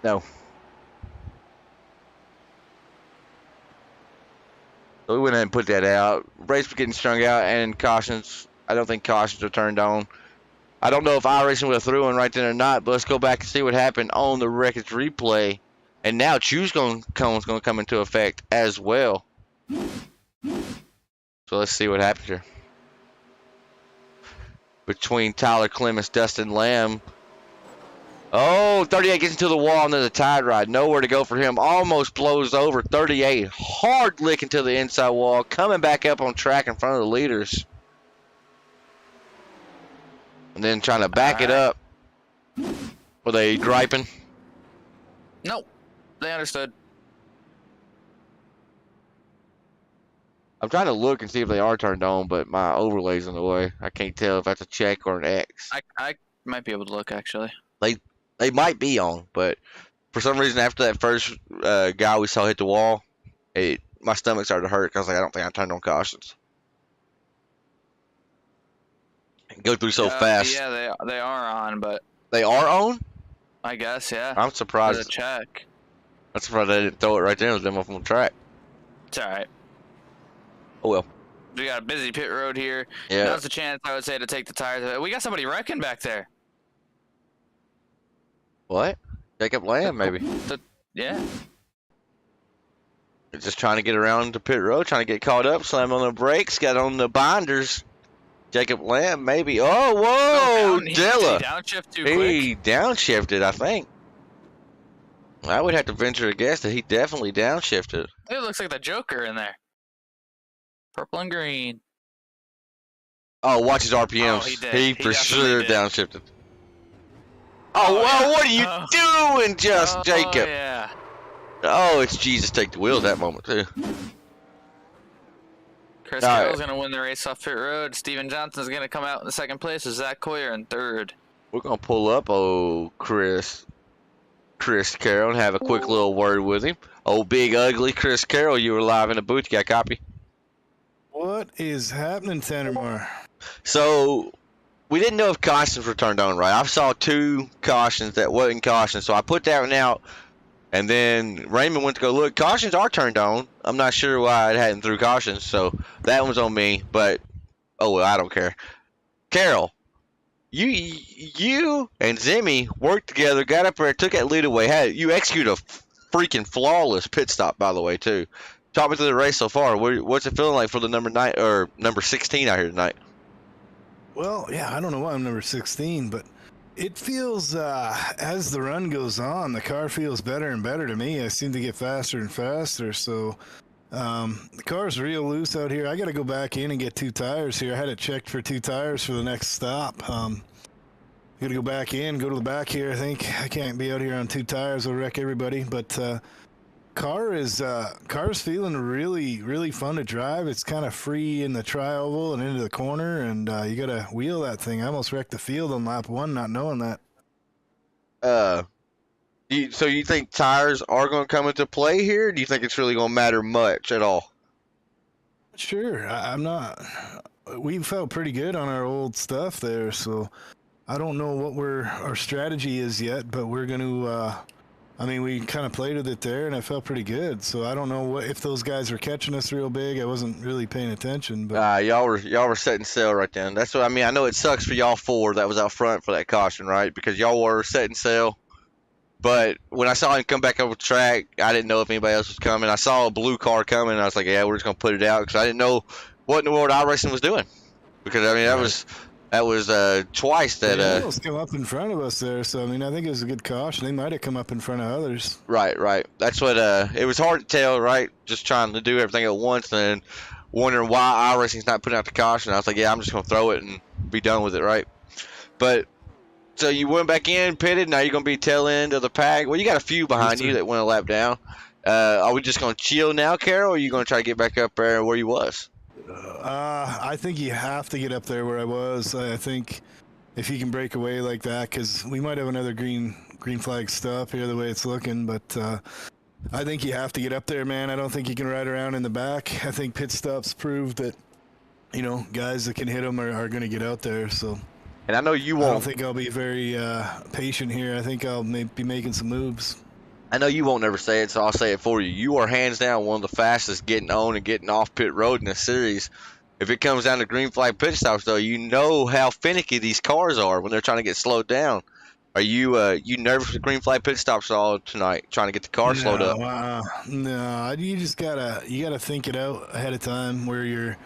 Speaker 1: No. So we went ahead and put that out. Race was getting strung out, and cautions. I don't think cautions are turned on. I don't know if iRacing would have threw one right then or not, but let's go back and see what happened on the records replay. And now Choose cone's going to come into effect as well. So let's see what happens here. Between Tyler Clements, Dustin Lamb. Oh, 38 gets into the wall and then the tide ride. Nowhere to go for him. Almost blows over. 38 hard licking to the inside wall. Coming back up on track in front of the leaders. And then trying to back it up. Were they griping?
Speaker 2: Nope. They understood.
Speaker 1: I'm trying to look and see if they are turned on, but my overlay's in the way. I can't tell if that's a check or an X.
Speaker 2: I might be able to look, actually.
Speaker 1: They might be on, but for some reason after that first guy we saw hit the wall, my stomach started to hurt because I was like, I don't think I turned on cautions. Go through so fast.
Speaker 2: Yeah, they are on, but
Speaker 1: They are on?
Speaker 2: I guess, yeah.
Speaker 1: I'm surprised.
Speaker 2: For the check.
Speaker 1: I'm surprised they didn't throw it right there with them up on the track.
Speaker 2: It's alright.
Speaker 1: Oh well.
Speaker 2: We got a busy pit road here.
Speaker 1: Yeah.
Speaker 2: Now's the chance, I would say, to take the tires. We got somebody wrecking back there.
Speaker 1: What? Jacob Lamb, maybe.
Speaker 2: Yeah.
Speaker 1: Just trying to get around the pit road, trying to get caught up, slam on the brakes, got on the binders. Jacob Lamb, maybe. Oh, whoa! Dilla.
Speaker 2: He downshift too
Speaker 1: He
Speaker 2: quick.
Speaker 1: downshifted, I think. I would have to venture a guess that he definitely downshifted.
Speaker 2: It looks like the Joker in there. Purple and green.
Speaker 1: Oh, watch his RPMs.
Speaker 2: Oh, he did.
Speaker 1: He
Speaker 2: He
Speaker 1: for sure
Speaker 2: definitely did.
Speaker 1: downshifted. Oh, well,
Speaker 2: yeah.
Speaker 1: what are you doing, Just Jacob?
Speaker 2: Yeah.
Speaker 1: Oh, it's Jesus take the wheel at that moment, too.
Speaker 2: Chris
Speaker 1: All
Speaker 2: Carroll's
Speaker 1: right.
Speaker 2: going to win the race off pit road. Steven Johnson's going to come out in second place with Zach Coyer in third.
Speaker 1: We're going to pull up, Chris Carroll and have a quick little word with him. Oh, big, ugly Chris Carroll, you were live in the booth. You got a copy?
Speaker 5: What is happening, Tannermore?
Speaker 1: So, we didn't know if cautions were turned on right. I saw 2 cautions that wasn't cautions, so I put that one out. And then Raymond went to go look. Cautions are turned on. I'm not sure why it hadn't threw cautions, so that one's on me. But, oh, well, I don't care. Carroll, you and Zimmy worked together, got up there, took that lead away. You executed a freaking flawless pit stop, by the way, too. Talk me through the race so far. What's it feeling like for the number 16 out here tonight?
Speaker 5: Well, yeah, I don't know why I'm number 16, but it feels, as the run goes on, the car feels better and better to me. I seem to get faster and faster, so the car's real loose out here. I got to go back in and get 2 tires here. I had it checked for 2 tires for the next stop. I got to go back in, go to the back here, I think. I can't be out here on 2 tires. I'll wreck everybody, but car's feeling really fun to drive. It's kind of free in the tri-oval and into the corner, and you gotta wheel that thing. I almost wrecked the field on lap 1 not knowing that.
Speaker 1: So you think tires are going to come into play here? Or do you think it's really going to matter much at all?
Speaker 5: Sure, I'm not. We felt pretty good on our old stuff there, so I don't know what our strategy is yet, but we're going to. We kind of played with it there, and I felt pretty good. So I don't know if those guys are catching us real big. I wasn't really paying attention, but
Speaker 1: y'all were setting sail right then. That's what I mean. I know it sucks for y'all 4 that was out front for that caution, right? Because y'all were setting sail. But when I saw him come back over the track, I didn't know if anybody else was coming. I saw a blue car coming, and I was like, yeah, we're just gonna put it out because I didn't know what in the world iRacing was doing. Because I mean, that was twice that.
Speaker 5: They almost come up in front of us there, so I think it was a good caution. They might have come up in front of others.
Speaker 1: Right. That's what. It was hard to tell, right? Just trying to do everything at once, and wondering why iRacing's not putting out the caution. I was like, yeah, I'm just gonna throw it and be done with it, right? But so you went back in, pitted. Now you're gonna be tail end of the pack. Well, you got a few behind you that went a lap down. Are we just gonna chill now, Carol, or are you gonna try to get back up there where you was?
Speaker 5: I think you have to get up there where I was. I think if he can break away like that, because we might have another green flag stop here the way it's looking, but I think you have to get up there, man. I don't think you can ride around in the back. I think pit stops prove that, you know, guys that can hit them are going to get out there. So,
Speaker 1: And I know you
Speaker 5: I
Speaker 1: won't.
Speaker 5: don't think I'll be very patient here. I think I'll be making some moves.
Speaker 1: I know you won't never say it, so I'll say it for you. You are hands down one of the fastest getting on and getting off pit road in the series. If it comes down to green flag pit stops, though, you know how finicky these cars are when they're trying to get slowed down. Are you nervous with green flag pit stops all tonight, trying to get the car slowed up?
Speaker 5: No, you just gotta think it out ahead of time. Where you're,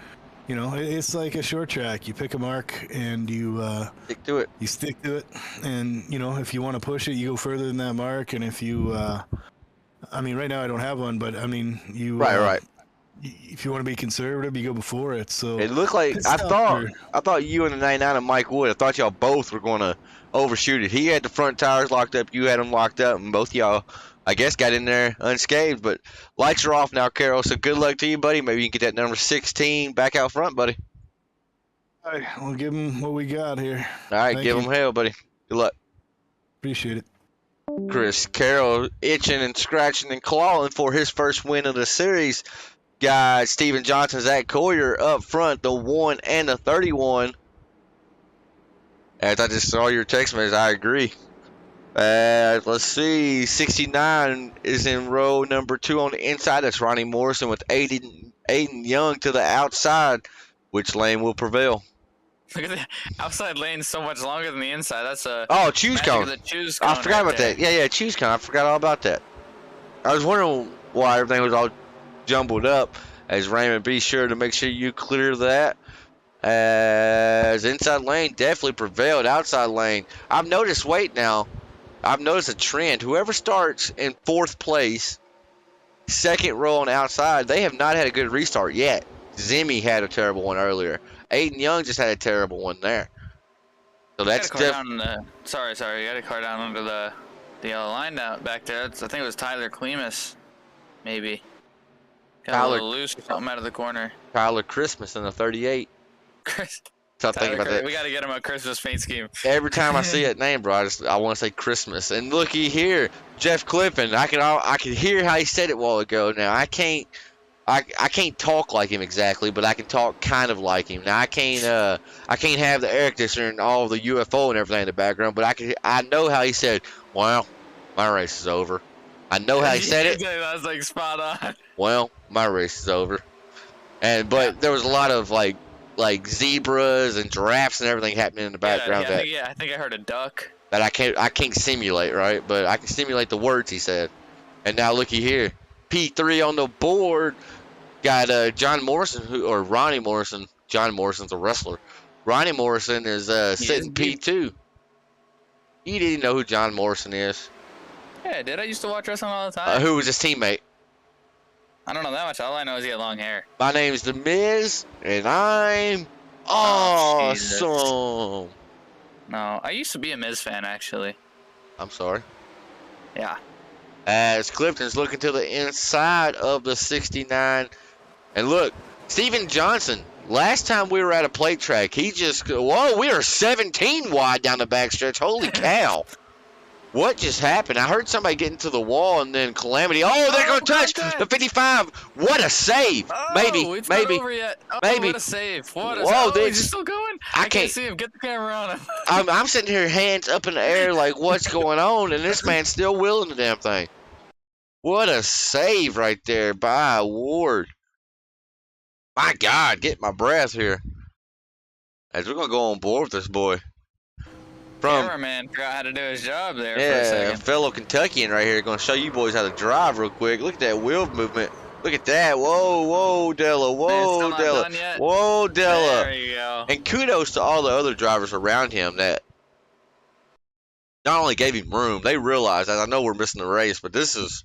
Speaker 5: you know, it's like a short track. You pick a mark and you
Speaker 1: Stick to it.
Speaker 5: You stick to it, and you know, if you want to push it, you go further than that mark. And if you, I mean, right now I don't have one, but I mean, you
Speaker 1: Right.
Speaker 5: If you want to be conservative, you go before it. So
Speaker 1: It looked like
Speaker 5: pit
Speaker 1: I
Speaker 5: stop
Speaker 1: thought you and the 99 and Mike Wood. I thought y'all both were gonna overshoot it. He had the front tires locked up. You had them locked up, and both y'all, I guess, got in there unscathed. But lights are off now, Carol. So good luck to you, buddy. Maybe you can get that number 16 back out front, buddy.
Speaker 5: All right, we'll give them what we got here.
Speaker 1: All right,
Speaker 5: Thank
Speaker 1: give
Speaker 5: you.
Speaker 1: them hell, buddy. Good luck.
Speaker 5: Appreciate it.
Speaker 1: Chris Carroll itching and scratching and clawing for his first win of the series. Got Steven Johnson, Zach Collier up front, the 1 and the 31. As I just saw your text message, I agree. Let's see, 69 is in row number 2 on the inside. That's Ronnie Morrison with Aiden Young to the outside. Which lane will prevail?
Speaker 2: Look at the outside lane so much longer than the inside. That's a
Speaker 1: choose
Speaker 2: magic
Speaker 1: cone.
Speaker 2: of the choose
Speaker 1: I
Speaker 2: cone
Speaker 1: forgot
Speaker 2: right
Speaker 1: about
Speaker 2: there.
Speaker 1: that. Yeah, choose cone. I forgot all about that. I was wondering why everything was all jumbled up. As Raymond, be sure to make sure you clear that. As inside lane definitely prevailed. Outside lane, I've noticed. Wait now, I've noticed a trend. Whoever starts in 4th place, second row on the outside, they have not had a good restart yet. Zimmy had a terrible one earlier. Aiden Young just had a terrible one there. So that's
Speaker 2: definitely. Sorry. You got a car down under the yellow line down back there. I think it was Tyler Clemus, maybe. Got a little loose or something out of the corner.
Speaker 1: Tyler Christmas in the 38.
Speaker 2: Chris.
Speaker 1: So I think about that.
Speaker 2: We got to get him a Christmas paint scheme.
Speaker 1: Every time I see that name, bro, I want to say Christmas. And looky here, Jeff Clifton. I can hear how he said it a while ago. Now I can't talk like him exactly, but I can talk kind of like him. Now I can't have the air conditioner and all the UFO and everything in the background, but I know how he said, "Well, my race is over." I know how he said it.
Speaker 2: That was like spot on.
Speaker 1: Well, my race is over. But there was a lot of like zebras and giraffes and everything happening in the background
Speaker 2: I think I heard a duck.
Speaker 1: that I can't simulate, right? But I can simulate the words he said. And now looky here, P3 on the board. Got John Morrison or Ronnie Morrison. John Morrison's a wrestler. Ronnie Morrison is sitting P2. You didn't know who John Morrison is?
Speaker 2: Yeah, I did. I used to watch wrestling all the time.
Speaker 1: Who was his teammate?
Speaker 2: I don't know that much. All I know is he had long hair.
Speaker 1: My name's The Miz, and I'm awesome.
Speaker 2: No, I used to be a Miz fan, actually.
Speaker 1: I'm sorry.
Speaker 2: Yeah.
Speaker 1: As Clifton's looking to the inside of the 69. And look, Steven Johnson, last time we were at a plate track, he just, whoa, we are 17 wide down the backstretch. Holy cow. What just happened? I heard somebody get into the wall and then Calamity. Oh, they're going to touch the 55. What a save. Maybe.
Speaker 2: It's not over yet.
Speaker 1: Maybe.
Speaker 2: What a save. What a
Speaker 1: Whoa,
Speaker 2: save. Is he still going? I can't see him. Get the camera on him.
Speaker 1: I'm sitting here, hands up in the air, like, what's going on? And this man's still wheeling the damn thing. What a save right there by Ward. My God, get my breath here. As we're going to go on board with this boy.
Speaker 2: Cameraman forgot how to do his job there for a
Speaker 1: Yeah,
Speaker 2: second.
Speaker 1: fellow Kentuckian right here. Going to show you boys how to drive real quick. Look at that wheel movement. Look at that. Whoa, Della. Whoa, Della. Whoa, Della.
Speaker 2: There you go.
Speaker 1: And kudos to all the other drivers around him that not only gave him room, they realized that I know we're missing the race, but this is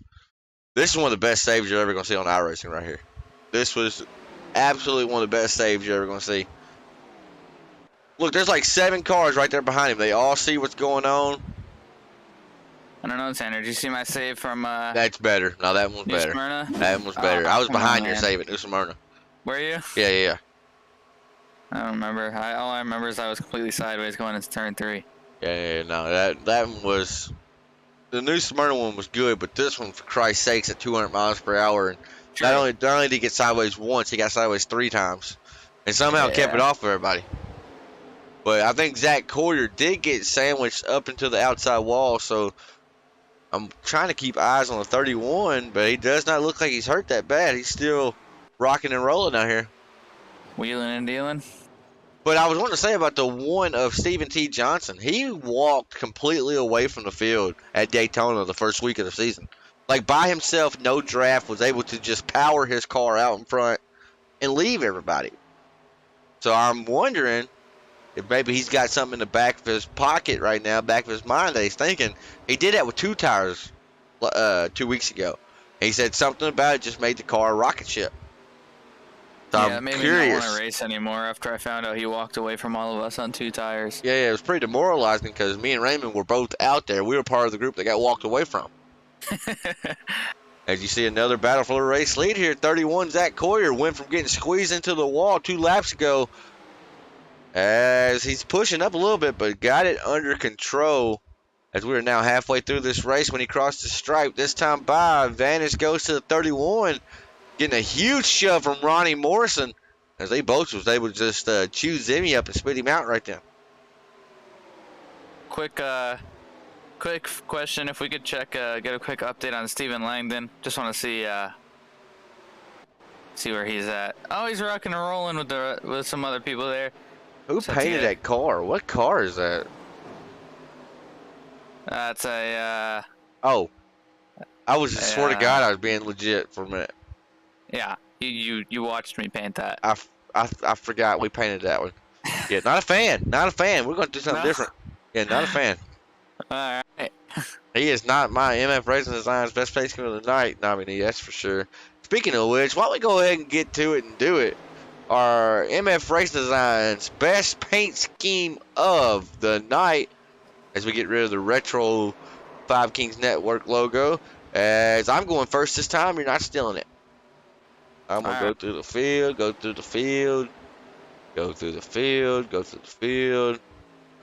Speaker 1: one of the best saves you're ever going to see on iRacing right here. This was absolutely one of the best saves you're ever going to see. Look, there's like 7 cars right there behind him. They all see what's going on.
Speaker 2: I don't know, Tanner. Did you see my save from
Speaker 1: That's better. No, that one's
Speaker 2: New
Speaker 1: better.
Speaker 2: Smyrna?
Speaker 1: That one was better. I was
Speaker 2: come
Speaker 1: behind
Speaker 2: on,
Speaker 1: your
Speaker 2: man.
Speaker 1: save at New Smyrna.
Speaker 2: Were you?
Speaker 1: Yeah.
Speaker 2: I don't remember. All I remember is I was completely sideways going into turn 3.
Speaker 1: Yeah, no, that one was the new Smyrna one was good, but this one, for Christ's sakes, at 200 miles per hour, and
Speaker 2: True.
Speaker 1: not only did he get sideways once, he got sideways 3 times, and somehow kept it off of everybody. But I think Zach Coyer did get sandwiched up into the outside wall, so I'm trying to keep eyes on the 31, but he does not look like he's hurt that bad. He's still rocking and rolling out here.
Speaker 2: Wheeling and dealing.
Speaker 1: But I was wanting to say about the one of Stephen T. Johnson. He walked completely away from the field at Daytona the first week of the season. Like by himself, no draft, was able to just power his car out in front and leave everybody. So I'm wondering if maybe he's got something in the back of his pocket right now, back of his mind that he's thinking. He did that with 2 tires 2 weeks ago. He said something about it just made the car a rocket ship. So
Speaker 2: yeah,
Speaker 1: I'm
Speaker 2: it made
Speaker 1: curious.
Speaker 2: me not want to race anymore after I found out he walked away from all of us on 2 tires.
Speaker 1: Yeah, it was pretty demoralizing because me and Raymond were both out there. We were part of the group that got walked away from. As you see, another battle for the race lead here. 31, Zach Coyer went from getting squeezed into the wall 2 laps ago as he's pushing up a little bit, but got it under control as we are now halfway through this race when he crossed the stripe. This time by, advantage goes to the 31, getting a huge shove from Ronnie Morrison as they both was able to just chew Zimmy up and spit him out right there.
Speaker 2: Quick question, if we could check, get a quick update on Stephen Langdon. Just want to see where he's at. Oh, he's rocking and rolling with some other people there.
Speaker 1: Who painted that car? What car is that?
Speaker 2: That's a,
Speaker 1: Oh. I was just, swear to God, I was being legit for a minute.
Speaker 2: yeah, you watched me paint that.
Speaker 1: I forgot we painted that one. Yeah, not a fan. Not a fan. We're going to do something different. Yeah, not a fan.
Speaker 2: All right.
Speaker 1: He is not my MF Racing Design's best paint scheme of the night nominee, that's for sure. Speaking of which, why don't we go ahead and get to it and do it? Our MF Racing Design's best paint scheme of the night as we get rid of the retro 5 Kings Network logo. As I'm going first this time, you're not stealing it. I'm going to go through the field, go through the field, go through the field, go through the field.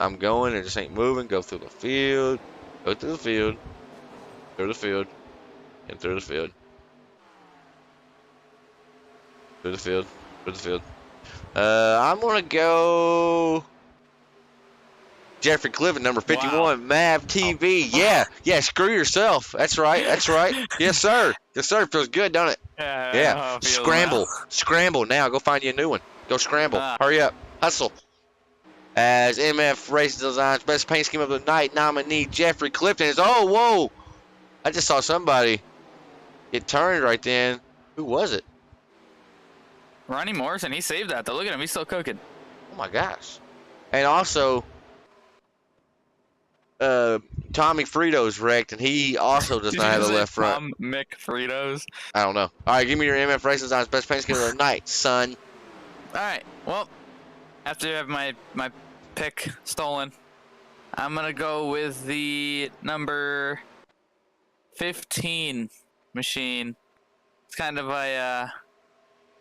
Speaker 1: I'm going, it just ain't moving. Go through the field, go through the field, through the field, and through the field. Through the field, through the field. I'm going to go Jeffrey Clifton, number 51, wow. Mav TV. Oh. Yeah, screw yourself. That's right, that's right. Yes, sir. Yes, sir. Feels good, don't it? Yeah. Scramble now. Go find you a new one. Go scramble. Hurry up. Hustle. As MF Racing Design's best paint scheme of the night nominee, Jeffrey Clifton is. Oh, whoa. I just saw somebody get turned right then. Who was it?
Speaker 2: Ronnie Morrison. He saved that, though. Look at him. He's still cooking.
Speaker 1: Oh, my gosh. And also, Tommy Frito's wrecked, and he also does not have the left front.
Speaker 2: Tom McFritos?
Speaker 1: I don't know. All right, give me your MF Racing Design's best paint scheme of the night, son.
Speaker 2: All right. Well, after I have my pick stolen, I'm going to go with the number 15 machine. It's kind of a,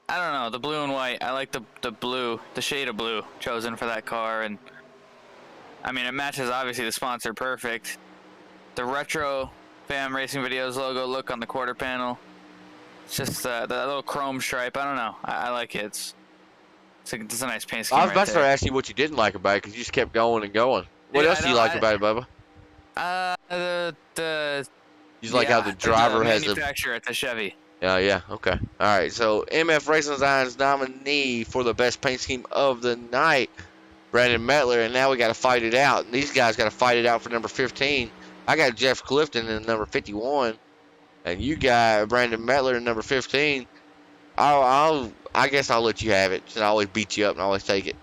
Speaker 2: I don't know, the blue and white. I like the blue, the shade of blue chosen for that car. And I mean, it matches obviously the sponsor perfect. The retro Fam Racing Videos logo look on the quarter panel. It's just that little chrome stripe. I don't know. I like it. It's a nice paint scheme.
Speaker 1: I was about to start asking you what you didn't like about it because you just kept going and going. What else do you like about it, Bubba? You just like how the driver has the
Speaker 2: manufacturer at the Chevy.
Speaker 1: Yeah, okay. All right, so MF Racing Design's nominee for the best paint scheme of the night, Brandon Metler, and now we got to fight it out. And these guys got to fight it out for number 15. I got Jeff Clifton in number 51, and you got Brandon Metler in number 15. I guess I'll let you have it, since I always beat you up and always take it.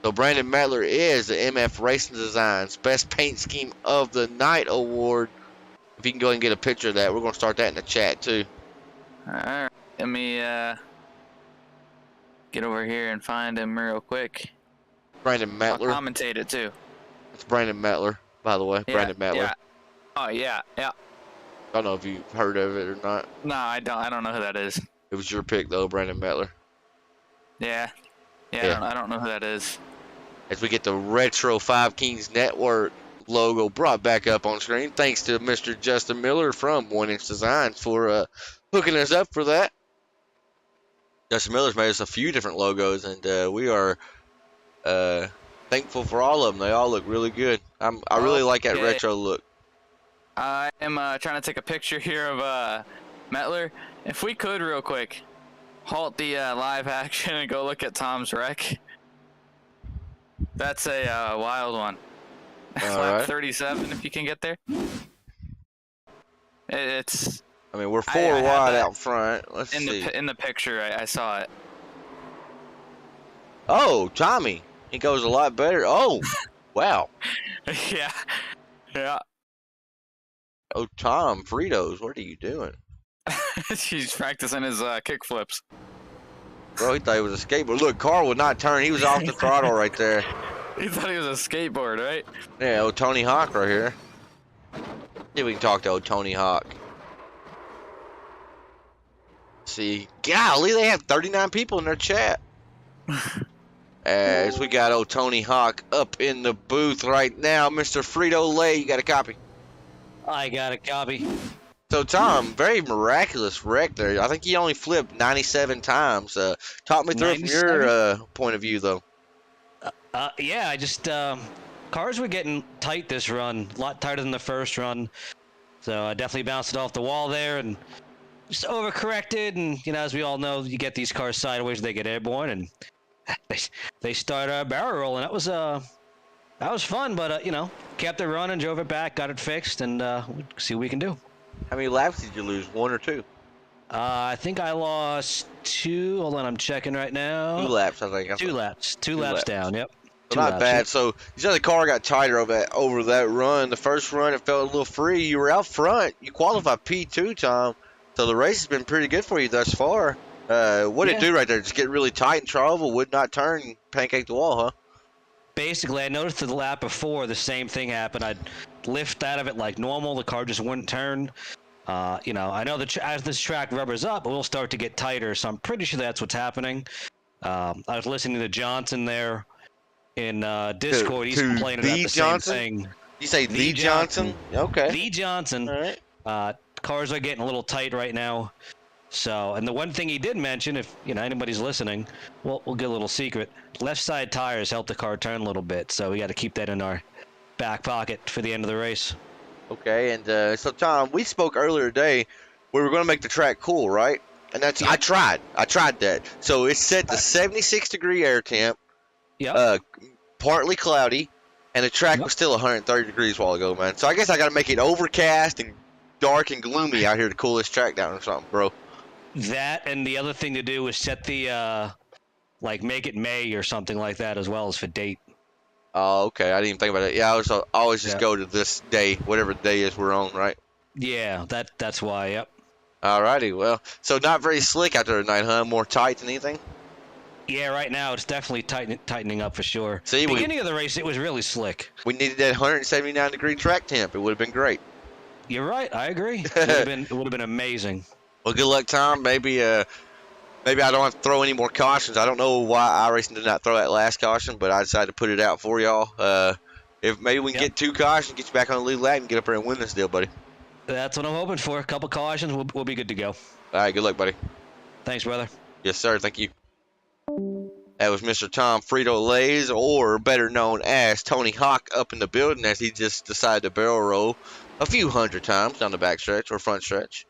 Speaker 1: So Brandon Metler is the MF Racing Design's Best Paint Scheme of the Night award. If you can go ahead and get a picture of that, we're going to start that in the chat too.
Speaker 2: All right, let me get over here and find him real quick.
Speaker 1: Brandon Metler.
Speaker 2: I'll commentate it too.
Speaker 1: It's Brandon Metler, by the way.
Speaker 2: Yeah,
Speaker 1: Brandon Metler.
Speaker 2: Yeah. Oh yeah.
Speaker 1: I don't know if you've heard of it or not.
Speaker 2: No, I don't know who that is.
Speaker 1: It was your pick though, Brandon Metler.
Speaker 2: Yeah. Yeah, I don't know who that is.
Speaker 1: As we get the Retro 5 Kings Network logo brought back up on screen, thanks to Mr. Justin Miller from 1 Inch Designs for hooking us up for that. Justin Miller's made us a few different logos, and we are thankful for all of them. They all look really good. I really like that retro look.
Speaker 2: I am trying to take a picture here of Metler. If we could, real quick, halt the live action and go look at Tom's wreck. That's a wild one. Lap 37, if you can get there. It's.
Speaker 1: I mean, we're 4 wide out front. Let's see.
Speaker 2: In the picture, I saw it.
Speaker 1: Oh, Tommy. He goes a lot better. Oh, wow.
Speaker 2: Yeah.
Speaker 1: Oh, Tom, Fritos, what are you doing?
Speaker 2: He's practicing his kick flips.
Speaker 1: Bro, he thought he was a skateboard. Look, Carl would not turn. He was off the throttle right there.
Speaker 2: He thought he was a skateboard, right?
Speaker 1: Yeah, old Tony Hawk right here. See if we can talk to old Tony Hawk. See, golly, they have 39 people in their chat. As we got old Tony Hawk up in the booth right now. Mr. Frito-Lay, you got a copy?
Speaker 6: I got a copy.
Speaker 1: So, Tom, very miraculous wreck there. I think he only flipped 97 times. Talk me through it from your point of view, though.
Speaker 6: Yeah, I just cars were getting tight this run, a lot tighter than the first run. So I definitely bounced it off the wall there and just overcorrected. And as we all know, you get these cars sideways, they get airborne, and they start barrel rolling. That was fun, but kept it running, drove it back, got it fixed, and we'll see what we can do.
Speaker 1: How many laps did you lose? 1 or 2?
Speaker 6: I think I lost 2. Hold on, I'm checking right now.
Speaker 1: 2 laps, I think.
Speaker 6: 2 laps. 2 laps down. Yep.
Speaker 1: So not bad. So you said the car got tighter over that run. The first run, it felt a little free. You were out front. You qualified P2, Tom. So the race has been pretty good for you thus far. What did it do right there? Just get really tight and travel, would not turn, and pancake the wall, huh?
Speaker 6: Basically, I noticed the lap before the same thing happened. I'd lift out of it like normal. The car just wouldn't turn. I know that as this track rubbers up, it will start to get tighter. So I'm pretty sure that's what's happening. I was listening to Johnson there in Discord. He's complaining about the same thing.
Speaker 1: You say the Johnson? Okay.
Speaker 6: The Johnson.
Speaker 1: All right.
Speaker 6: Cars are getting a little tight right now. So, and the one thing he did mention, if anybody's listening, we'll get a little secret. Left side tires help the car turn a little bit, so we got to keep that in our back pocket for the end of the race.
Speaker 1: Okay, and so Tom, we spoke earlier today. We were going to make the track cool, right? And that's I tried that. So it's set to 76-degree air temp.
Speaker 6: Yeah.
Speaker 1: Partly cloudy, and the track was still 130 degrees a while ago, man. So I guess I got to make it overcast and dark and gloomy out here to cool this track down or something, bro.
Speaker 6: That, and the other thing to do is set the make it May or something like that, as well as for date.
Speaker 1: Oh, okay. I didn't even think about it. Yeah, I always just go to this day, whatever day is we're on, right?
Speaker 6: Yeah, that's why. Yep.
Speaker 1: Alrighty. Well, so not very slick out there tonight, huh? More tight than anything.
Speaker 6: Yeah, right now it's definitely tightening up for sure.
Speaker 1: See,
Speaker 6: beginning of the race, it was really slick.
Speaker 1: We needed that 179-degree track temp. It would have been great.
Speaker 6: You're right. I agree. It would have been amazing.
Speaker 1: Well, good luck, Tom. Maybe I don't have to throw any more cautions. I don't know why iRacing did not throw that last caution, but I decided to put it out for y'all. If maybe we can get 2 cautions, get you back on the lead lap, and get up there and win this deal, buddy.
Speaker 6: That's what I'm hoping for. A couple cautions, we'll be good to go.
Speaker 1: All right, good luck, buddy.
Speaker 6: Thanks, brother.
Speaker 1: Yes, sir. Thank you. That was Mr. Tom Frito-Lays, or better known as Tony Hawk, up in the building as he just decided to barrel roll a few hundred times down the back stretch or front stretch.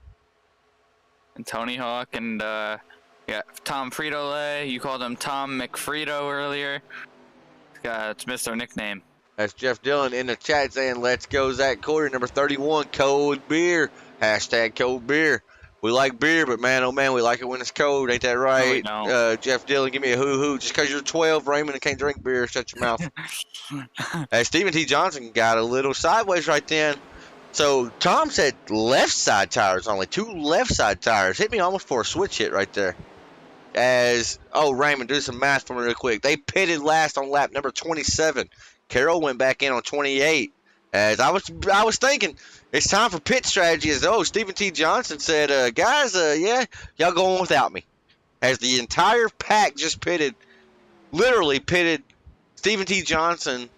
Speaker 2: And Tony Hawk and Tom Frito-Lay. You called him Tom McFrito earlier. It's missed our nickname.
Speaker 1: That's Jeff Dillon in the chat saying, let's go, Zach Corey, number 31, cold beer. Hashtag cold beer. We like beer, but man, oh man, we like it when it's cold. Ain't that right?
Speaker 2: No.
Speaker 1: Jeff Dillon, give me a hoo-hoo. Just because you're 12, Raymond, and can't drink beer, shut your mouth. Stephen T. Johnson got a little sideways right then. So Tom said left side tires only. 2 left side tires. Hit me almost for a switch hit right there. Raymond, do some math for me real quick. They pitted last on lap number 27. Carroll went back in on 28. As I was thinking, it's time for pit strategy. Stephen T. Johnson said, guys, y'all going without me. As the entire pack just pitted literally pitted. Stephen T. Johnson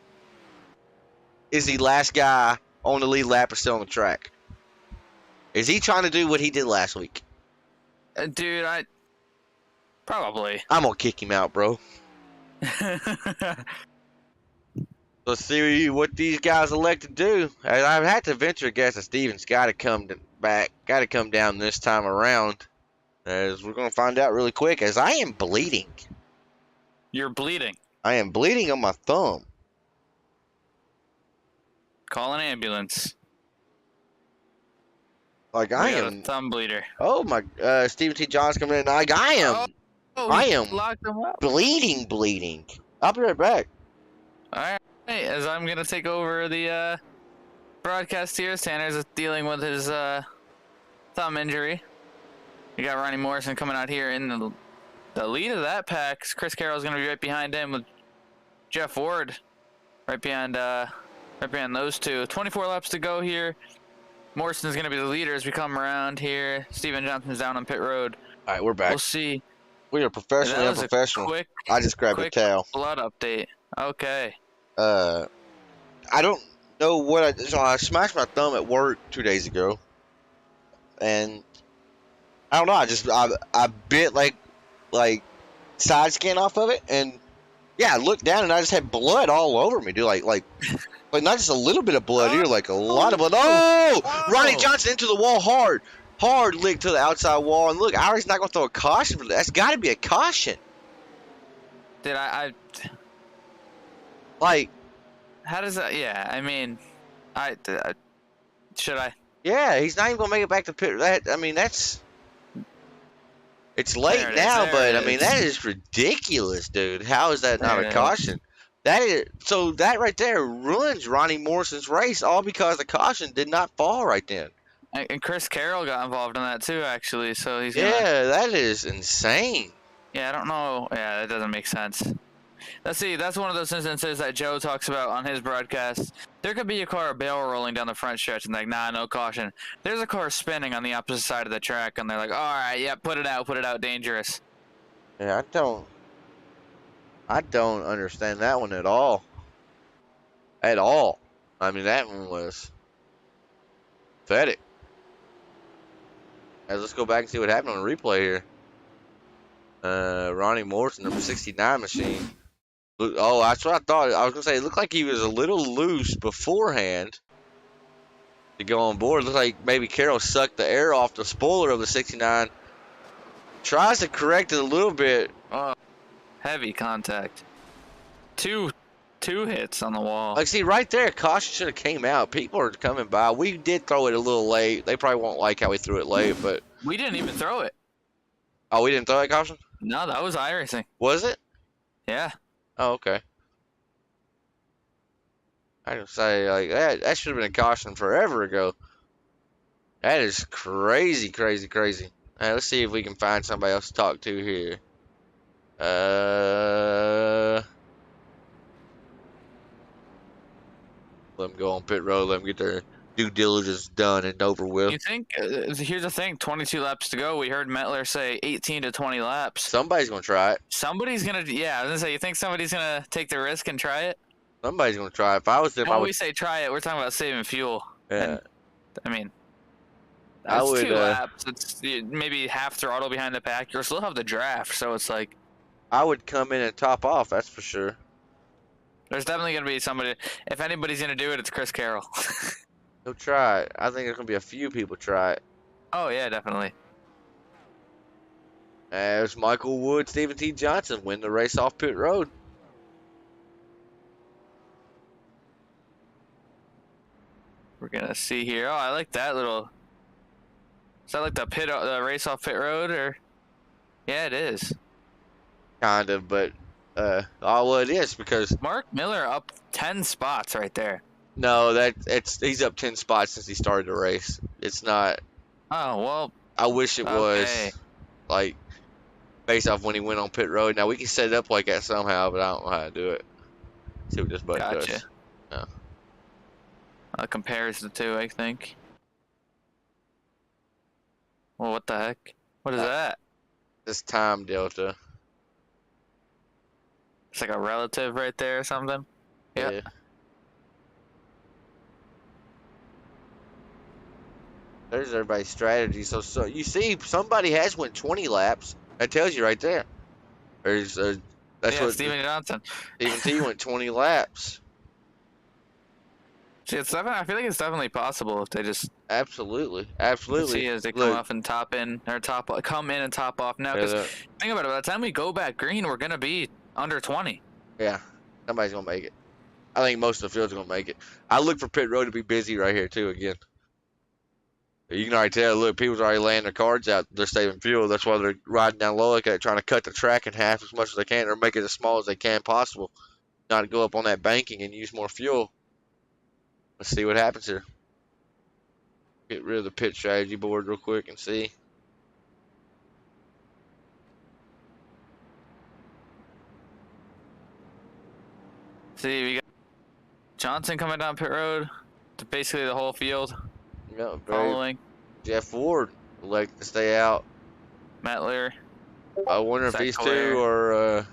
Speaker 1: is the last guy on the lead lap or still on the track. Is he trying to do what he did last week?
Speaker 2: Dude, probably.
Speaker 1: I'm gonna kick him out, bro. Let's see what these guys elect to do. I've had to venture a guess that Steven's got to come back, got to come down this time around. As we're going to find out really quick, as I am bleeding.
Speaker 2: You're bleeding.
Speaker 1: I am bleeding on my thumb.
Speaker 2: Call an ambulance.
Speaker 1: Like
Speaker 2: We
Speaker 1: I
Speaker 2: got
Speaker 1: am.
Speaker 2: a thumb bleeder.
Speaker 1: Oh my! Stephen T. John's coming in. Like I am. I am
Speaker 2: locked him up.
Speaker 1: bleeding. I'll be right back.
Speaker 2: All right, as I'm gonna take over the broadcast here, Tanner's dealing with his thumb injury. We got Ronnie Morrison coming out here in the lead of that pack. Chris Carroll's gonna be right behind him with Jeff Ward right behind those two. 24 laps to go here. Morrison's gonna be the leader as we come around here. Steven Johnson's down on pit road.
Speaker 1: All right, we're back.
Speaker 2: We'll see.
Speaker 1: We are professionally
Speaker 2: That was a
Speaker 1: unprofessional. I just grabbed a
Speaker 2: quick
Speaker 1: towel.
Speaker 2: blood update. Okay.
Speaker 1: I don't know what so I smashed my thumb at work 2 days ago, and I don't know. I bit like side skin off of it, and yeah, I looked down and I just had blood all over me, dude. Like not just a little bit of blood here, like a lot of blood. Oh, Ronnie Johnson into the wall hard lick to the outside wall, and look, Iri's not gonna throw a caution for that. That's got to be a caution.
Speaker 2: Did I
Speaker 1: Like,
Speaker 2: how does that? Yeah, I mean, should I?
Speaker 1: yeah, he's not even gonna make it back to pit. It's late now, but I mean that is ridiculous, dude. How is that not a caution? That right there ruins Ronnie Morrison's race, all because the caution did not fall right then.
Speaker 2: And Chris Carroll got involved in that too, actually. So he's
Speaker 1: that is insane.
Speaker 2: Yeah, I don't know. Yeah, that doesn't make sense. Let's see. That's one of those instances that Joe talks about on his broadcast. There could be a car barrel rolling down the front stretch and like, nah, no caution. There's a car spinning on the opposite side of the track, and they're like, all right, yeah, put it out, dangerous.
Speaker 1: Yeah, I don't understand that one at all. At all. I mean, that one was pathetic. Let's go back and see what happened on the replay here. Ronnie Morrison, number 69 machine. Oh, that's what I thought. I was going to say, it looked like he was a little loose beforehand to go on board. It looked like maybe Carroll sucked the air off the spoiler of the 69. Tries to correct it a little bit.
Speaker 2: Oh, heavy contact. Two hits on the wall.
Speaker 1: Like, see, right there, caution should have came out. People are coming by. We did throw it a little late. They probably won't like how we threw it late, but...
Speaker 2: We didn't even throw it.
Speaker 1: Oh, we didn't throw that caution?
Speaker 2: No, that was iRacing.
Speaker 1: Was it?
Speaker 2: Yeah.
Speaker 1: Oh, okay. I can say, like, that should have been a caution forever ago. That is crazy. Let's see if we can find somebody else to talk to here. Let them go on pit road. Let them get their due diligence done and over with.
Speaker 2: You think? Here's the thing: 22 laps to go. We heard Metler say 18 to 20 laps.
Speaker 1: Somebody's gonna try it.
Speaker 2: Somebody's gonna. Yeah, I was gonna say. You think somebody's gonna take the risk and try it?
Speaker 1: Somebody's gonna try it. If I was them,
Speaker 2: when we say try it, we're talking about saving fuel.
Speaker 1: Yeah.
Speaker 2: And, I mean,
Speaker 1: I
Speaker 2: it's
Speaker 1: would,
Speaker 2: 2 laps. It's maybe half throttle behind the pack. You'll still have the draft, so it's like.
Speaker 1: I would come in and top off. That's for sure.
Speaker 2: There's definitely gonna be somebody. If anybody's gonna do it, it's Chris Carroll.
Speaker 1: He'll try it. I think there's gonna be a few people try it.
Speaker 2: Oh yeah, definitely.
Speaker 1: As Michael Wood, Stephen T. Johnson win the race off pit road.
Speaker 2: We're gonna see here. Oh, I like that little. Is that like the race off pit road, or? Yeah, it is.
Speaker 1: Kind of, but well, it is because
Speaker 2: Mark Miller up 10 spots right there.
Speaker 1: no, he's up 10 spots since he started the race. It's not.
Speaker 2: Oh well.
Speaker 1: I wish it was like based off when he went on pit road. Now we can set it up like that somehow, but I don't know how to do it. See what this button does. No.
Speaker 2: Compares the two, I think. Well, what the heck? What is that?
Speaker 1: This time delta.
Speaker 2: It's like a relative right there or something. Yep.
Speaker 1: Yeah. There's everybody's strategy. So you see, somebody has went 20 laps. That tells you right there. There's that's
Speaker 2: Yeah,
Speaker 1: what
Speaker 2: Steven Johnson.
Speaker 1: Steven T went 20 laps.
Speaker 2: See, it's definitely, I feel like it's definitely possible if they just
Speaker 1: Absolutely,
Speaker 2: see
Speaker 1: absolutely.
Speaker 2: as they come
Speaker 1: Look,
Speaker 2: off and top in or come in and top off now. Because
Speaker 1: yeah,
Speaker 2: think about it, by the time we go back green, we're gonna be under 20.
Speaker 1: yeah, somebody's gonna make it. I think most of the field's gonna make it. I look for pit road to be busy right here too. Again, you can already tell. Look, people's already laying their cards out. They're saving fuel. That's why they're riding down low like that, trying to cut the track in half as much as they can, or make it as small as they can possible, not to go up on that banking and use more fuel. Let's see what happens here. Get rid of the pit strategy board real quick and see.
Speaker 2: See, we got Johnson coming down pit road to basically the whole field
Speaker 1: Yeah,
Speaker 2: following.
Speaker 1: Jeff Ward elected to stay out.
Speaker 2: Matt Lear.
Speaker 1: I wonder if
Speaker 2: Zach
Speaker 1: these
Speaker 2: Claire.
Speaker 1: two are,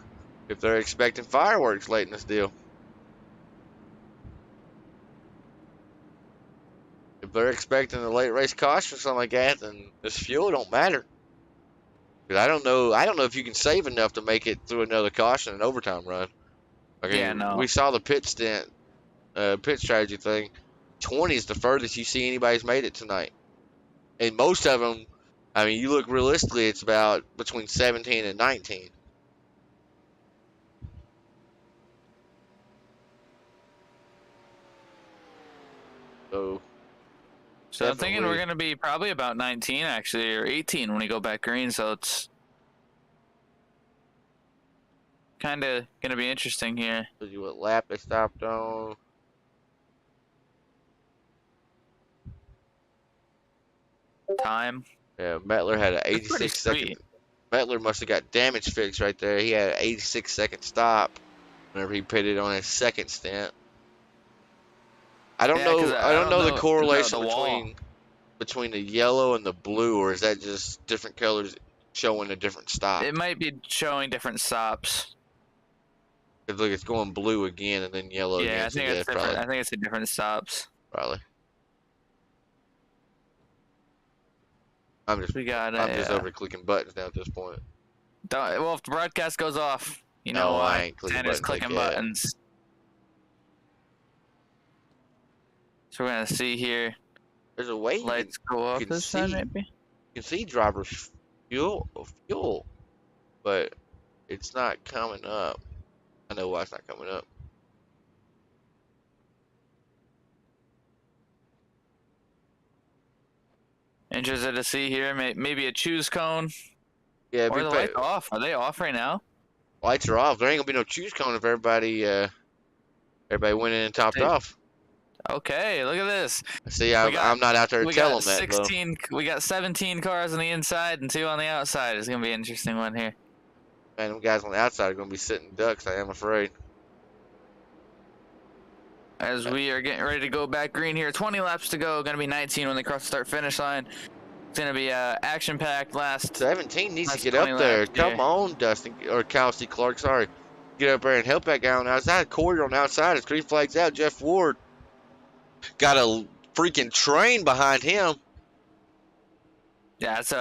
Speaker 1: if they're expecting fireworks late in this deal. If they're expecting a late race caution or something like that, then this fuel don't matter. Because I don't know if you can save enough to make it through another caution and overtime run. Okay,
Speaker 2: Yeah, no.
Speaker 1: We saw the pit strategy thing. 20 is the furthest you see anybody's made it tonight. And most of them, I mean, you look realistically, it's about between 17 and 19.
Speaker 2: So I'm thinking we're gonna be probably about 19 actually, or 18 when we go back green. So it's kind of gonna be interesting here.
Speaker 1: See what lap they stopped on.
Speaker 2: Time.
Speaker 1: Yeah, Metler had an
Speaker 2: That's pretty
Speaker 1: 86 second.
Speaker 2: sweet.
Speaker 1: Metler must have got damage fixed right there. He had an 86-second stop whenever he pitted on his second stint. I don't
Speaker 2: Yeah,
Speaker 1: know.
Speaker 2: 'cause
Speaker 1: I don't know the correlation
Speaker 2: the wall.
Speaker 1: between the yellow and the blue, or is that just different colors showing a different stop?
Speaker 2: It might be showing different stops.
Speaker 1: 'Cause look, it's going blue again and then yellow
Speaker 2: Yeah,
Speaker 1: again.
Speaker 2: I think it's different. I think it's a different stops.
Speaker 1: Probably. I'm just
Speaker 2: We got.
Speaker 1: I'm just over clicking buttons now at this point.
Speaker 2: Well, if the broadcast goes off, you know
Speaker 1: No, I
Speaker 2: why?
Speaker 1: ain't clicking
Speaker 2: Tanner's
Speaker 1: buttons like
Speaker 2: clicking
Speaker 1: that.
Speaker 2: buttons. So we're gonna see here.
Speaker 1: There's a way
Speaker 2: Lights go off
Speaker 1: can
Speaker 2: this side,
Speaker 1: see.
Speaker 2: maybe.
Speaker 1: You can see drivers fuel, but it's not coming up. I know why it's not coming up.
Speaker 2: Interested to see here. Maybe a choose cone.
Speaker 1: Yeah,
Speaker 2: Or the lights off. Are they off right now?
Speaker 1: lights are off. There ain't gonna be no choose cone if everybody went in and topped off.
Speaker 2: Okay, look at this.
Speaker 1: See, I'm not out there to
Speaker 2: We
Speaker 1: tell
Speaker 2: got
Speaker 1: them that though.
Speaker 2: 16. We got 17 cars on the inside and 2 on the outside. It's gonna be an interesting one here.
Speaker 1: Man, them guys on the outside are gonna be sitting ducks. I am afraid.
Speaker 2: As we are getting ready to go back green here, 20 laps to go. Gonna be 19 when they cross the start finish line. It's gonna be action packed last.
Speaker 1: 17 needs to
Speaker 2: That's
Speaker 1: get up
Speaker 2: 20
Speaker 1: there.
Speaker 2: laps,
Speaker 1: Come
Speaker 2: yeah.
Speaker 1: on, Dustin or Kyle C. Clark. Sorry, get up there and help that guy on the outside. Corey on the outside. His green flag's out. Jeff Ward got a freaking train behind him.
Speaker 2: Yeah, it's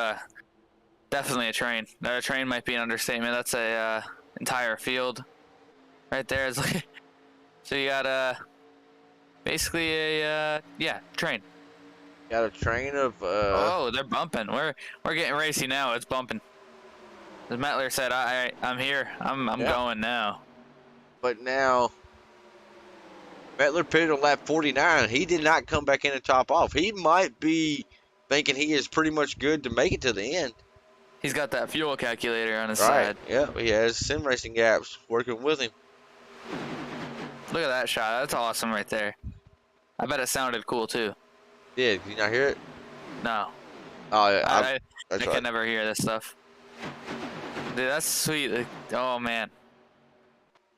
Speaker 2: definitely a train. A train might be an understatement. That's a entire field right there. It's like, so you got basically a train.
Speaker 1: Got a train of
Speaker 2: Oh, they're bumping. We're getting racy now. It's bumping. As Mettler said, I'm here. I'm
Speaker 1: Yeah.
Speaker 2: going now.
Speaker 1: But now Mettler pitted on lap 49. He did not come back in and top off. He might be thinking he is pretty much good to make it to the end.
Speaker 2: He's got that fuel calculator on his
Speaker 1: Right.
Speaker 2: side.
Speaker 1: Yeah, he has sim racing gaps working with him.
Speaker 2: Look at that shot. That's awesome right there. I bet it sounded cool too.
Speaker 1: Did you not hear it?
Speaker 2: No,
Speaker 1: Oh yeah,
Speaker 2: I
Speaker 1: that's
Speaker 2: can
Speaker 1: right.
Speaker 2: never hear this stuff. Dude, that's sweet. Like, oh man,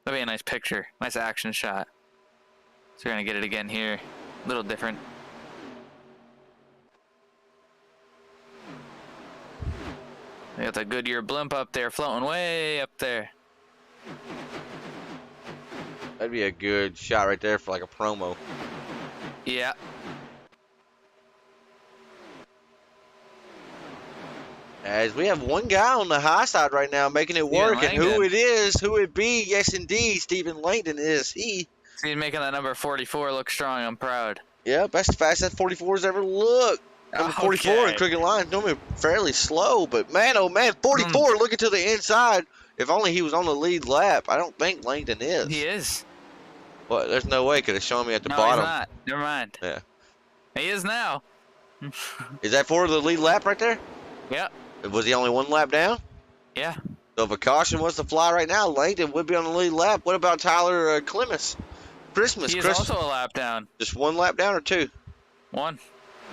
Speaker 2: that'd be a nice picture, nice action shot. So we're gonna get it again here, a little different. We got the Goodyear blimp up there, floating way up there.
Speaker 1: That'd be a good shot right there for like a promo.
Speaker 2: Yeah.
Speaker 1: As we have one guy on the high side right now making it work, and who it is, who it be, yes indeed, Stephen Langdon is he.
Speaker 2: He's making that number 44 look strong. I'm proud.
Speaker 1: Yeah, that's the fastest 44's ever looked. Number 44 in crooked lines, normally fairly slow, but man, oh man, 44 looking to the inside. If only he was on the lead lap. I don't think Langdon is.
Speaker 2: He is.
Speaker 1: Well, there's no way. Could have shown me at the
Speaker 2: No,
Speaker 1: bottom.
Speaker 2: he's not. Never mind.
Speaker 1: Yeah.
Speaker 2: He is now.
Speaker 1: Is that for the lead lap right there?
Speaker 2: Yep.
Speaker 1: Was he only one lap down?
Speaker 2: Yeah.
Speaker 1: So if a caution was to fly right now, Langdon would be on the lead lap. What about Tyler Clemens?
Speaker 2: He is also a lap down.
Speaker 1: Just one lap down or two?
Speaker 2: One.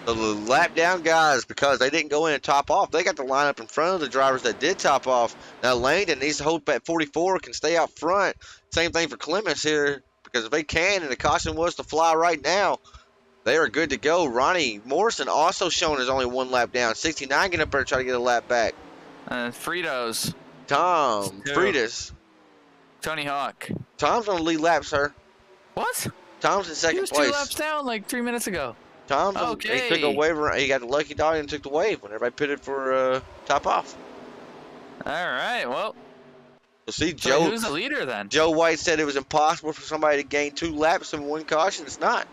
Speaker 1: So the lap down guys, because they didn't go in and top off, they got to line up in front of the drivers that did top off. Now Langdon needs to hold that 44, can stay out front. Same thing for Clemens here, because if they can and the caution was to fly right now, they are good to go. Ronnie Morrison also shown as only one lap down. 69 getting up there to try to get a lap back.
Speaker 2: Fritos.
Speaker 1: Tom Fritas.
Speaker 2: Tony Hawk.
Speaker 1: Tom's on the lead lap, sir.
Speaker 2: What?
Speaker 1: Tom's in second place.
Speaker 2: He was 2 laps down like 3 minutes ago.
Speaker 1: Tom's
Speaker 2: okay.
Speaker 1: He took a wave around. He got the lucky dog and took the wave when everybody pitted for top off.
Speaker 2: All right, well.
Speaker 1: So see,
Speaker 2: So who's the leader then?
Speaker 1: Joe White said it was impossible for somebody to gain 2 laps in one caution. It's not.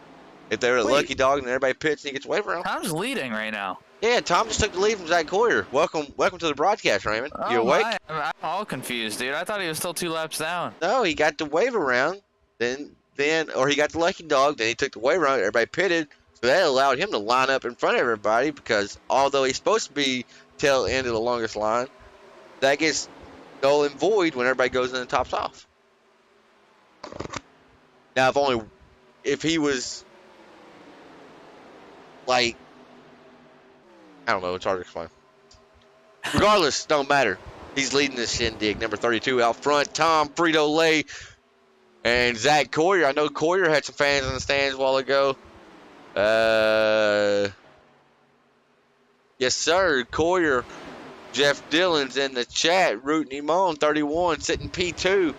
Speaker 1: If they're a lucky dog and everybody pits and he gets a wave around.
Speaker 2: Tom's leading right now.
Speaker 1: Yeah, Tom just took the lead from Zach Coyer. Welcome to the broadcast, Raymond. You awake?
Speaker 2: I'm all confused, dude. I thought he was still 2 laps down.
Speaker 1: No, he got the wave around, or he got the lucky dog, then he took the wave around, everybody pitted, so that allowed him to line up in front of everybody, because although he's supposed to be tail end of the longest line, that gets null and void when everybody goes in and tops off. Now, if he was, like, I don't know, it's hard to explain. Regardless, don't matter. He's leading this shindig. Number 32 out front, Tom Frito-Lay and Zach Coyer. I know Coyer had some fans in the stands a while ago. Yes, sir. Coyer. Jeff Dillon's in the chat, rooting him on. 31, sitting P2.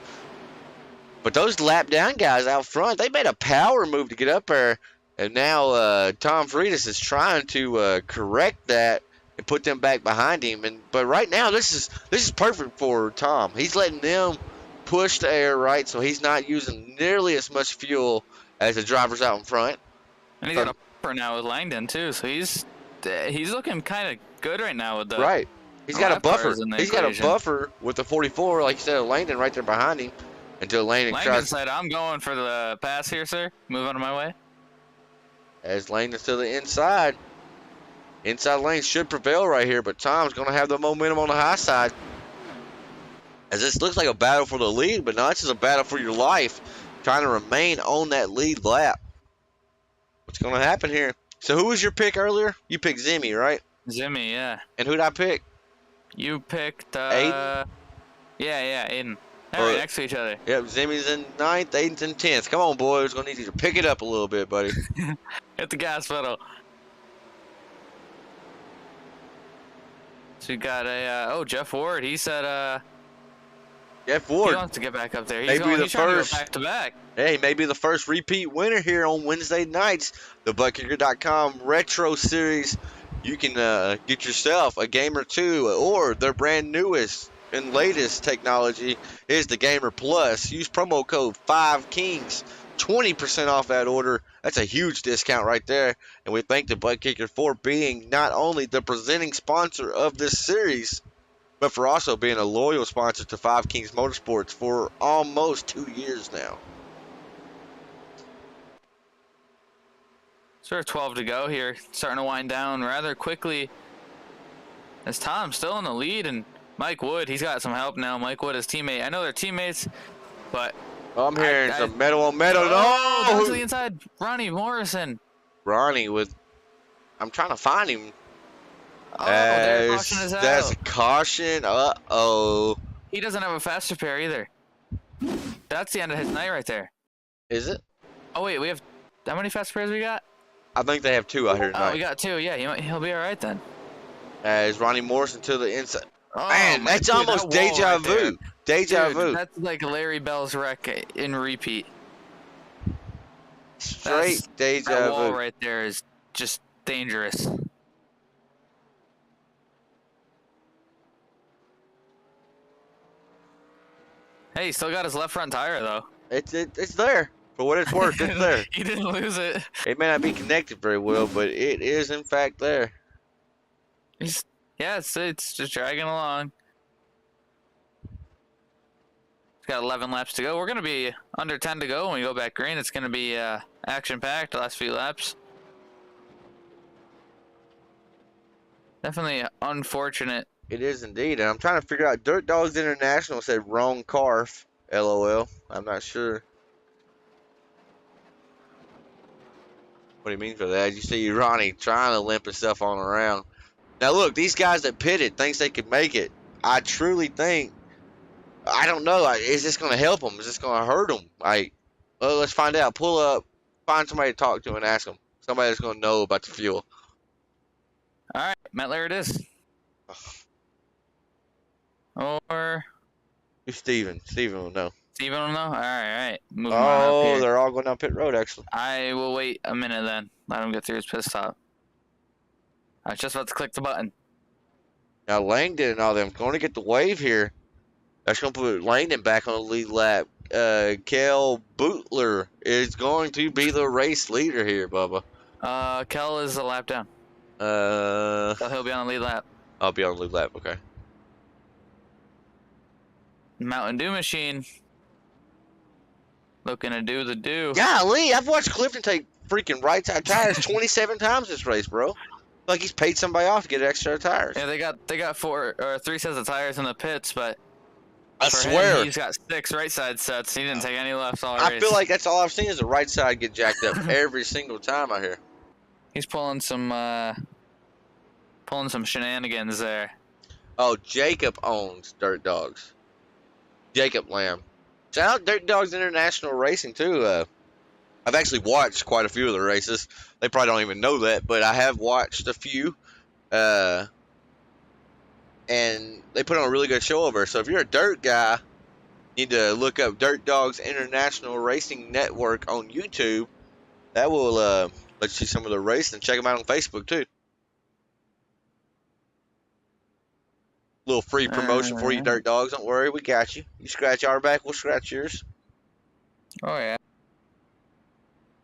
Speaker 1: But those lap down guys out front, they made a power move to get up there. And now Tom Fritas is trying to correct that and put them back behind him. But right now, this is perfect for Tom. He's letting them push the air, right, so he's not using nearly as much fuel as the drivers out in front.
Speaker 2: And he's got a buffer now with Langdon too, so he's looking kind of good right now with the
Speaker 1: right. He's got a buffer. He's got a buffer with the 44, like you said, Langdon right there behind him until Langdon
Speaker 2: said, "I'm going for the pass here, sir. Move out of my way."
Speaker 1: As Langdon's to the inside. Inside lane should prevail right here, but Tom's going to have the momentum on the high side. As this looks like a battle for the lead, but no, this is a battle for your life. Trying to remain on that lead lap. What's going to happen here? So who was your pick earlier? You picked Zimmy, right?
Speaker 2: Zimmy, yeah.
Speaker 1: And who'd I pick?
Speaker 2: You picked,
Speaker 1: Aiden?
Speaker 2: Yeah, Aiden. They're right next to each other.
Speaker 1: Yep, Zimmy's in 9th, Aiden's in 10th. Come on, boys. We're going to need you to pick it up a little bit, buddy.
Speaker 2: Hit the gas pedal. So you got Jeff Ward. He said,
Speaker 1: Jeff Ward.
Speaker 2: He wants to get back up there.
Speaker 1: He's trying to go
Speaker 2: back to back.
Speaker 1: Hey, maybe the first repeat winner here on Wednesday nights. The ButtKicker.com Retro Series. You can get yourself a Gamer 2 or their brand newest and latest technology is the Gamer Plus. Use promo code 5KINGS. 20% off that order. That's a huge discount right there. And we thank the ButtKicker for being not only the presenting sponsor of this series, but for also being a loyal sponsor to 5 Kings Motorsports for almost 2 years now.
Speaker 2: Sort of 12 to go here. Starting to wind down rather quickly. As Tom's still in the lead, and Mike Wood, he's got some help now. Mike Wood, his teammate. I know they're teammates, but
Speaker 1: I'm hearing some metal on metal.
Speaker 2: Oh, down to the inside. Ronnie Morrison.
Speaker 1: Ronnie with, I'm trying to find him.
Speaker 2: Oh, they're caution his
Speaker 1: that's a caution. Uh-oh.
Speaker 2: He doesn't have a faster pair either. That's the end of his night right there.
Speaker 1: Is it?
Speaker 2: Oh, wait, we have, how many fast pairs we got?
Speaker 1: I think they have 2 out here tonight.
Speaker 2: Oh, we got 2. Yeah, he'll be all right then.
Speaker 1: As Ronnie Morrison to the inside.
Speaker 2: Oh,
Speaker 1: man, that's almost deja vu. Deja vu.
Speaker 2: That's like Larry Bell's wreck in repeat.
Speaker 1: Straight
Speaker 2: That
Speaker 1: deja
Speaker 2: wall
Speaker 1: vu.
Speaker 2: right there is just dangerous. Hey, he still got his left front tire though.
Speaker 1: It's there. For what it's worth, it's there.
Speaker 2: He didn't lose it.
Speaker 1: It may not be connected very well, but it is in fact there.
Speaker 2: Yeah, it's just dragging along. It's got 11 laps to go. We're gonna be under 10 to go when we go back green. It's gonna be action-packed the last few laps. Definitely unfortunate.
Speaker 1: It is indeed, and I'm trying to figure out. Dirt Dogs International said wrong carf. LOL. I'm not sure. What do you mean for that? You see Ronnie trying to limp himself on around. Now look, these guys that pitted thinks they can make it. I truly think. I don't know. Is this going to help them? Is this going to hurt them? Well, let's find out. Pull up, find somebody to talk to and ask them. Somebody that's going to know about the fuel.
Speaker 2: All right, Metler it is. Or
Speaker 1: Steven. Steven will know.
Speaker 2: Steven will know? All right. Moving on up
Speaker 1: Oh,
Speaker 2: here.
Speaker 1: they're all going down pit road, actually.
Speaker 2: I will wait a minute then. Let him get through his pit stop. I was just about to click the button.
Speaker 1: Now, Langdon and all them going to get the wave here. That's going to put Langdon back on the lead lap. Kel Bootler is going to be the race leader here, Bubba.
Speaker 2: Kel is a lap down. So he'll be on the lead lap.
Speaker 1: I'll be on the lead lap, okay.
Speaker 2: Mountain Dew machine. Looking to do the do.
Speaker 1: Golly, I've watched Clifton take freaking right side tires 27 times this race, bro. Like he's paid somebody off to get extra tires.
Speaker 2: Yeah, they got 4 or 3 sets of tires in the pits, but
Speaker 1: I
Speaker 2: for
Speaker 1: swear.
Speaker 2: him, he's got 6 right side sets. He didn't take any lefts all race.
Speaker 1: I feel like that's all I've seen is the right side get jacked up every single time I hear.
Speaker 2: He's pulling some shenanigans there.
Speaker 1: Oh, Jacob owns Dirt Dogs. Jacob Lamb. Shout out Dirt Dogs International Racing too. I've actually watched quite a few of the races. They probably don't even know that, but I have watched a few. And they put on a really good show over. So if you're a dirt guy, you need to look up Dirt Dogs International Racing Network on YouTube. That will let you see some of the race and check them out on Facebook too. Little free promotion for you dirt dogs. Don't worry, we got you. You scratch our back, we'll scratch yours.
Speaker 2: Oh yeah.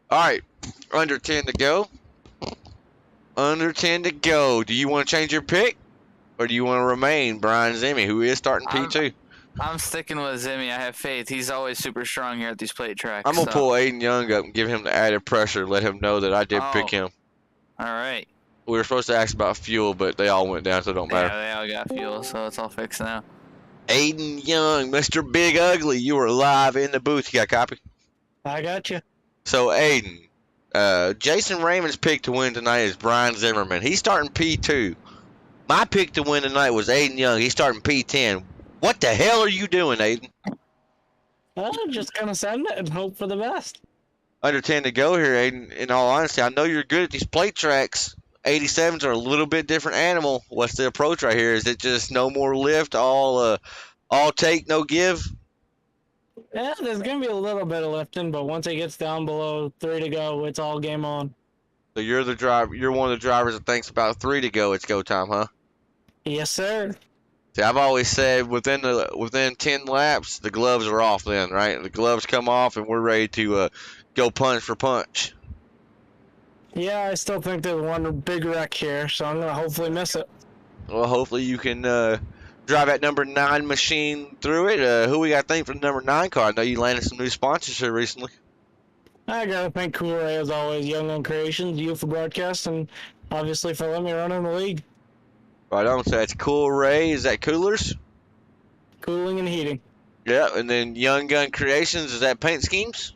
Speaker 1: All right, under 10 to go. Under 10 to go. Do you want to change your pick, or do you want to remain Brian Zimmy, who is starting P2?
Speaker 2: I'm sticking with Zimmy. I have faith. He's always super strong here at these plate tracks.
Speaker 1: I'm gonna pull Aiden Young up and give him the added pressure. Let him know that I did pick him.
Speaker 2: All right.
Speaker 1: We were supposed to ask about fuel, but they all went down, so it don't matter.
Speaker 2: Yeah, they all got fuel, so it's all fixed now.
Speaker 1: Aiden Young, Mr. Big Ugly, you are live in the booth. You got a copy?
Speaker 3: I got you.
Speaker 1: So, Aiden, Jason Raymond's pick to win tonight is Brian Zimmerman. He's starting P2. My pick to win tonight was Aiden Young. He's starting P10. What the hell are you doing, Aiden?
Speaker 3: Well, I'm just gonna send it and hope for the best.
Speaker 1: Under 10 to go here, Aiden. In all honesty, I know you're good at these plate tracks. 87s are a little bit different animal. What's the approach right here? Is it just no more lift, all take, no give?
Speaker 3: Yeah, there's gonna be a little bit of lifting, but once it gets down below 3 to go, it's all game on.
Speaker 1: So you're the driver. You're one of the drivers that thinks about 3 to go. It's go time, huh?
Speaker 3: Yes, sir.
Speaker 1: See, I've always said within 10 laps, the gloves are off. Then, right? The gloves come off, and we're ready to go punch for punch.
Speaker 3: Yeah, I still think there's one big wreck here, so I'm gonna hopefully miss it.
Speaker 1: Well, hopefully you can drive that number 9 machine through it. Who we got to thank for the number 9 car? I know you landed some new sponsors here recently.
Speaker 3: I gotta thank Cool Ray as always, Young on Creations, you for broadcast, and obviously for letting me run in the league.
Speaker 1: Right on. So that's Cool Ray. Is that coolers?
Speaker 3: Cooling and heating.
Speaker 1: Yeah, and then Young Gun Creations. Is that paint schemes?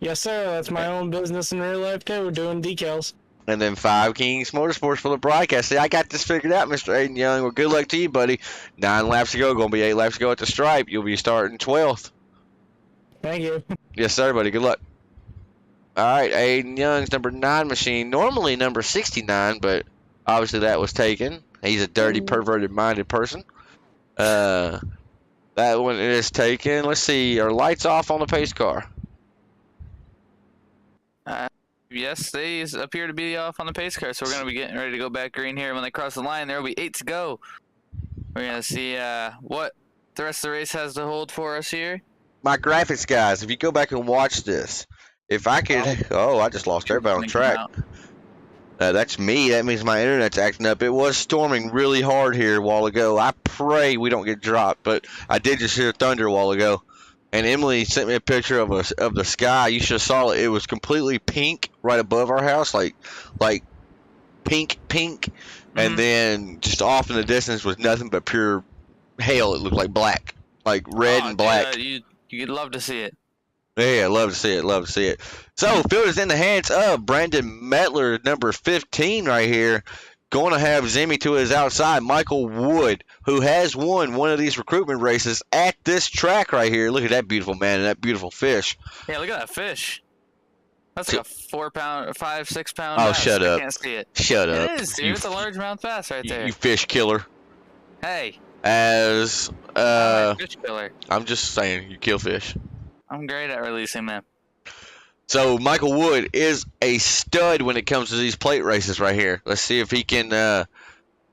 Speaker 3: Yes, sir. That's my own business in real life too. We're doing decals.
Speaker 1: And then 5 Kings Motorsports for the broadcast. See, I got this figured out, Mr. Aiden Young. Well, good luck to you, buddy. 9 laps to go. Going to be 8 laps to go at the stripe. You'll be starting 12th.
Speaker 3: Thank you.
Speaker 1: Yes, sir, buddy. Good luck. All right, Aiden Young's number 9 machine. Normally number 69, but obviously that was taken. He's a dirty, perverted-minded person. That one is taken. Let's see. Are lights off on the pace car?
Speaker 2: Yes, they appear to be off on the pace car, so we're going to be getting ready to go back green here. When they cross the line, there will be 8 to go. We're going to see what the rest of the race has to hold for us here.
Speaker 1: My graphics guys, if you go back and watch this, if I could, I just lost everybody on track. That's me. That means my internet's acting up. It was storming really hard here a while ago. I pray we don't get dropped, but I did just hear thunder a while ago. And Emily sent me a picture of the sky. You should have saw it. It was completely pink right above our house, like pink. And then just off in the distance was nothing but pure hail. It looked like black, like red and black.
Speaker 2: You'd love to see it.
Speaker 1: Yeah, love to see it. So, field is in the hands of Brandon Metler, number 15 right here. Going to have Zimmy to his outside, Michael Wood, who has won one of these recruitment races at this track right here. Look at that beautiful man and that beautiful fish.
Speaker 2: Yeah, look at that fish. That's like a 6 pound
Speaker 1: Oh,
Speaker 2: bass.
Speaker 1: shut up.
Speaker 2: I can't see it.
Speaker 1: Shut up.
Speaker 2: It is, dude. It's a largemouth bass right there.
Speaker 1: You fish killer.
Speaker 2: Hey.
Speaker 1: I'm
Speaker 2: Fish killer.
Speaker 1: I'm just saying, you kill fish.
Speaker 2: I'm great at releasing them.
Speaker 1: So Michael Wood is a stud when it comes to these plate races right here. Let's see if he can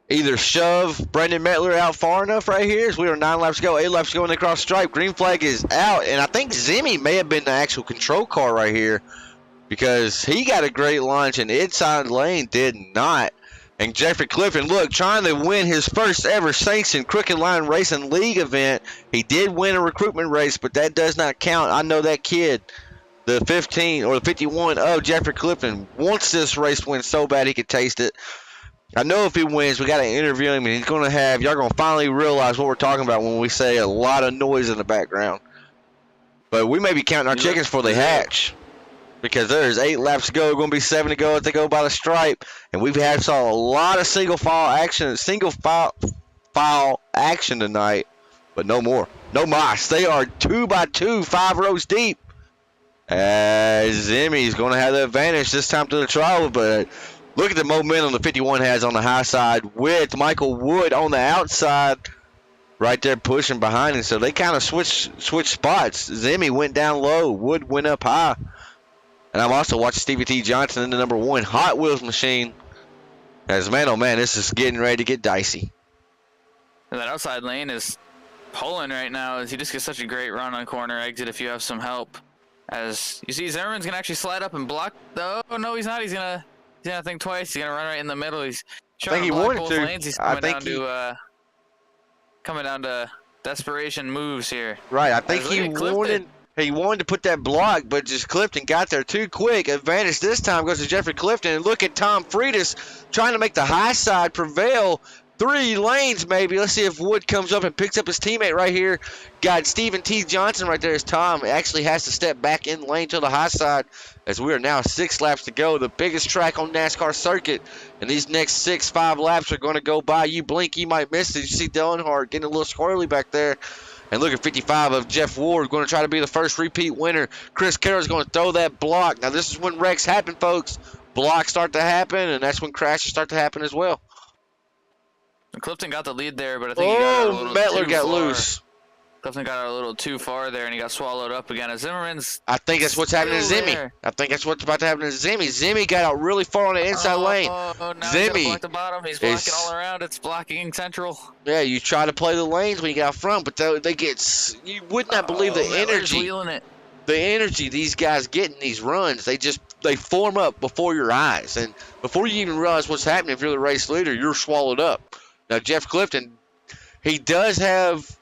Speaker 1: either shove Brandon Metler out far enough right here. As we are 9 laps to go, 8 laps to go, and they cross stripe. Green flag is out, and I think Zimmy may have been the actual control car right here because he got a great launch and inside lane did not. And Jeffrey Clifton, look, trying to win his first ever sanctioned Crooked Line Racing League event. He did win a recruitment race, but that does not count. I know that kid, the 15 or the 51 of Jeffrey Clifton, wants this race win so bad he could taste it. I know if he wins, we got to interview him, and he's going to have, y'all going to finally realize what we're talking about when we say a lot of noise in the background. But we may be counting our chickens before they hatch. Because there's 8 laps to go, going to be 7 to go if they go by the stripe, and we've saw a lot of single file action tonight, but no more, no mas. They are 2 by 2, 5 rows deep. As Zimmy's going to have the advantage this time to the trial, but look at the momentum the 51 has on the high side with Michael Wood on the outside, right there pushing behind him. So they kind of switched spots. Zimmy went down low, Wood went up high. And I'm also watching Stevie T. Johnson in the number 1 Hot Wheels machine. As man, oh man, this is getting ready to get dicey.
Speaker 2: And that outside lane is pulling right now as he just gets such a great run on corner exit if you have some help. As you see, Zimmerman's going to actually slide up and block. Oh, no, he's not. He's going to think twice. He's going to run right in the middle. He's trying to block both lanes. He's coming down to desperation moves here.
Speaker 1: Right, I think he wanted to put that block, but just Clifton got there too quick. Advantage this time goes to Jeffrey Clifton. And look at Tom Freitas trying to make the high side prevail. 3 lanes maybe. Let's see if Wood comes up and picks up his teammate right here. Got Stephen T. Johnson right there as Tom actually has to step back in lane to the high side as we are now 6 laps to go. The biggest track on NASCAR circuit. And these next 5 laps are going to go by. You blink, you might miss it. You see Dylan Hart getting a little squirrely back there. And look at 55 of Jeff Ward going to try to be the first repeat winner. Chris Carroll's going to throw that block. Now, this is when wrecks happen, folks. Blocks start to happen, and that's when crashes start to happen as well.
Speaker 2: Clifton got the lead there, but I think he got a little
Speaker 1: Metler got loose.
Speaker 2: Clifton got a little too far there, and he got swallowed up again. Zimmerman's
Speaker 1: I think that's what's happening to Zimmy.
Speaker 2: There.
Speaker 1: I think that's what's about to happen to Zimmy. Zimmy got out really far on the inside lane.
Speaker 2: Now
Speaker 1: Zimmy
Speaker 2: he's block the bottom. He's blocking all around. It's blocking central.
Speaker 1: Yeah, you try to play the lanes when you get out front, but they get. You would not believe the energy.
Speaker 2: Wheeling it.
Speaker 1: The energy these guys get in these runs. They form up before your eyes, and before you even realize what's happening, if you're the race leader, you're swallowed up. Now Jeff Clifton, he does have.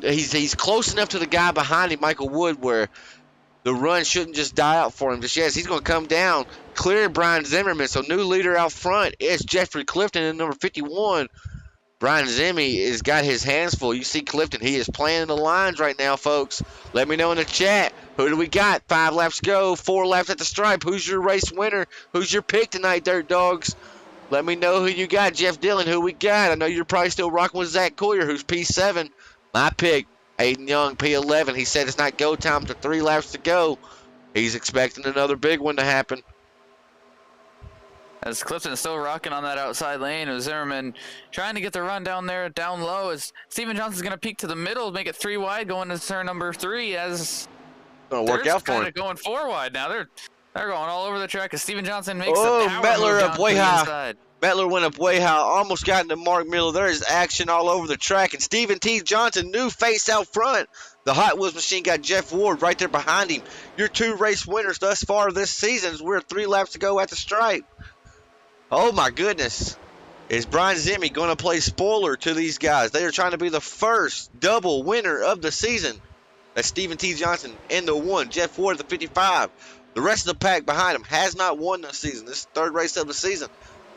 Speaker 1: He's close enough to the guy behind him, Michael Wood, where the run shouldn't just die out for him. Just yes, he's going to come down, clear Brian Zimmerman. So new leader out front is Jeffrey Clifton in number 51. Brian Zimmy has got his hands full. You see Clifton, he is playing the lines right now, folks. Let me know in the chat. Who do we got? 5 laps to go, 4 laps at the stripe. Who's your race winner? Who's your pick tonight, Dirt Dogs? Let me know who you got. Jeff Dillon, who we got? I know you're probably still rocking with Zach Coyer, who's P7. My pick, Aiden Young, P11. He said it's not go time to 3 laps to go. He's expecting another big one to happen.
Speaker 2: As Clifton's still rocking on that outside lane, with Zimmerman trying to get the run down there, down low. As Steven Johnson's going to peek to the middle, make it 3 wide, going to turn number 3. As
Speaker 1: going to work out for him.
Speaker 2: Going 4 wide now. They're going all over the track as Steven Johnson makes
Speaker 1: Oh,
Speaker 2: the power
Speaker 1: Mettler
Speaker 2: move
Speaker 1: up
Speaker 2: down to
Speaker 1: way
Speaker 2: the
Speaker 1: high.
Speaker 2: inside.
Speaker 1: Mettler went up way high, almost got into Mark Miller. There is action all over the track, and Stephen T. Johnson, new face out front. The Hot Wheels machine got Jeff Ward right there behind him. Your 2 race winners thus far this season. We're 3 laps to go at the stripe. Oh my goodness. Is Brian Zimmy going to play spoiler to these guys? They are trying to be the first double winner of the season. That's Stephen T. Johnson in the 1, Jeff Ward the 55. The rest of the pack behind him has not won this season. This is the 3rd race of the season.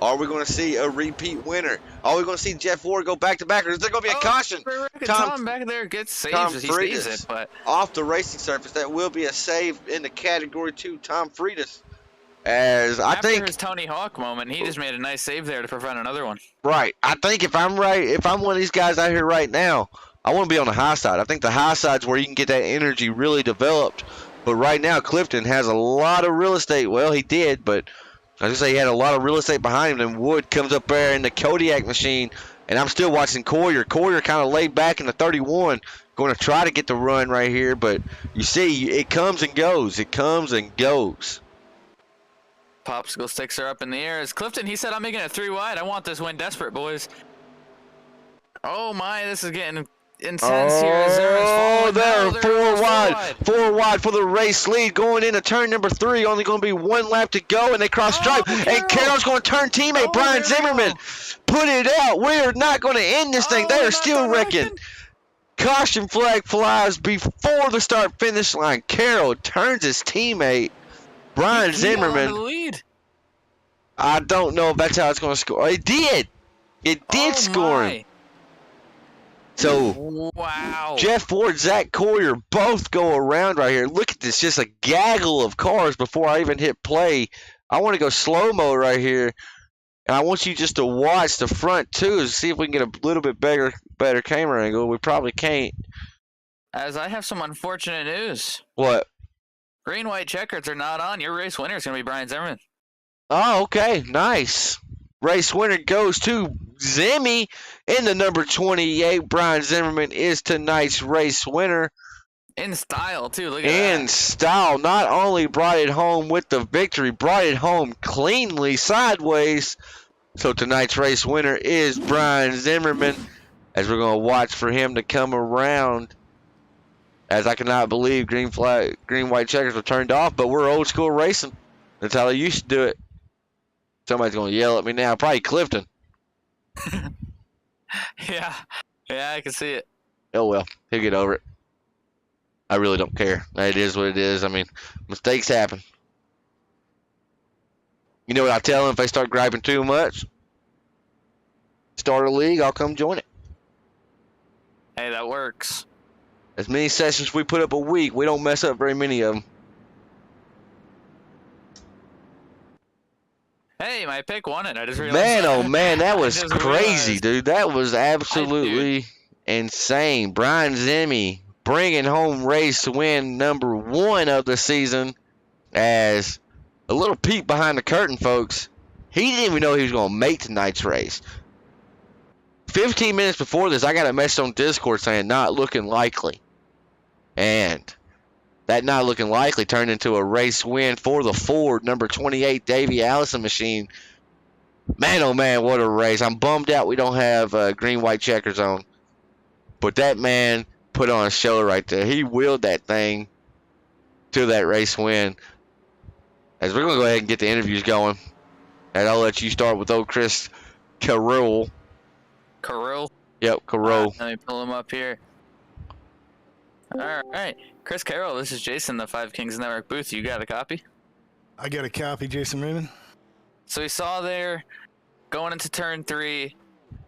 Speaker 1: Are we going to see a repeat winner? Are we going to see Jeff Ward go back to back? Or is there going to be a caution?
Speaker 2: Tom back there gets saved as he saves it, but
Speaker 1: off the racing surface, that will be a save in the category 2. Tom Freitas. As I
Speaker 2: after
Speaker 1: think
Speaker 2: his Tony Hawk moment, he just made a nice save there to prevent another one.
Speaker 1: right. I think if I'm one of these guys out here right now, I want to be on the high side. I think the high side's where you can get that energy really developed. But right now, Clifton has a lot of real estate. Well, he did, but I was going to say he had a lot of real estate behind him. And Wood comes up there in the Kodiak machine, and I'm still watching Coyer. Coyer kind of laid back in the 31, going to try to get the run right here. But you see, it comes and goes. It comes and goes.
Speaker 2: Popsicle sticks are up in the air. As Clifton, he said, I'm making it 3 wide. I want this win desperate, boys. Oh, my, this is getting intense here.
Speaker 1: Oh, there,
Speaker 2: no,
Speaker 1: 4 wide. 4 wide for the race lead going into turn number 3. Only going to be 1 lap to go, and they cross stripe. And Carroll's going to turn teammate Brian Zimmerman. Put it out. We are not going to end this thing. They are still wrecking. Caution flag flies before the start-finish line. Carroll turns his teammate, Brian Zimmerman.
Speaker 2: The lead.
Speaker 1: I don't know if that's how it's going to score. It did. It did score him. So,
Speaker 2: wow.
Speaker 1: Jeff Ford, Zach Coyer both go around right here. Look at this, just a gaggle of cars before I even hit play. I want to go slow-mo right here. And I want you just to watch the front, too, to see if we can get a little bit better camera angle. We probably can't.
Speaker 2: As I have some unfortunate news.
Speaker 1: What?
Speaker 2: Green, white checkers are not on. Your race winner is going to be Brian Zimmerman.
Speaker 1: Oh, okay. Nice. Race winner goes to Zimmy in the number 28. Brian Zimmerman is tonight's race winner.
Speaker 2: In style, too. Look at that.
Speaker 1: In style. Not only brought it home with the victory, brought it home cleanly sideways. So tonight's race winner is Brian Zimmerman, as we're going to watch for him to come around. As I cannot believe green, white checkers were turned off, but we're old school racing. That's how they used to do it. Somebody's going to yell at me now. Probably Clifton.
Speaker 2: Yeah, I can see it.
Speaker 1: Oh, well. He'll get over it. I really don't care. It is what it is. I mean, mistakes happen. You know what I tell them if they start griping too much? Start a league, I'll come join it.
Speaker 2: Hey, that works.
Speaker 1: As many sessions we put up a week, we don't mess up very many of them.
Speaker 2: Hey, my pick won it. I just realized.
Speaker 1: Man, oh man, that was crazy,
Speaker 2: realized.
Speaker 1: dude. That was absolutely insane. Brian Zimmy bringing home race win number 1 of the season. As a little peek behind the curtain, folks, he didn't even know he was going to make tonight's race. 15 minutes before this, I got a message on Discord saying not looking likely. And that not looking likely turned into a race win for the Ford number 28 Davey Allison machine. Man, oh man, what a race. I'm bummed out we don't have green, white checkers on. But that man put on a show right there. He wheeled that thing to that race win. As we're going to go ahead and get the interviews going. And I'll let you start with old Chris Carroll.
Speaker 2: Carroll?
Speaker 1: Yep, Carroll.
Speaker 2: Let me pull him up here. All right. Chris Carroll, this is Jason, the Five Kings Network booth. You got a copy?
Speaker 5: I got a copy, Jason Raymond.
Speaker 2: So we saw there, going into turn 3,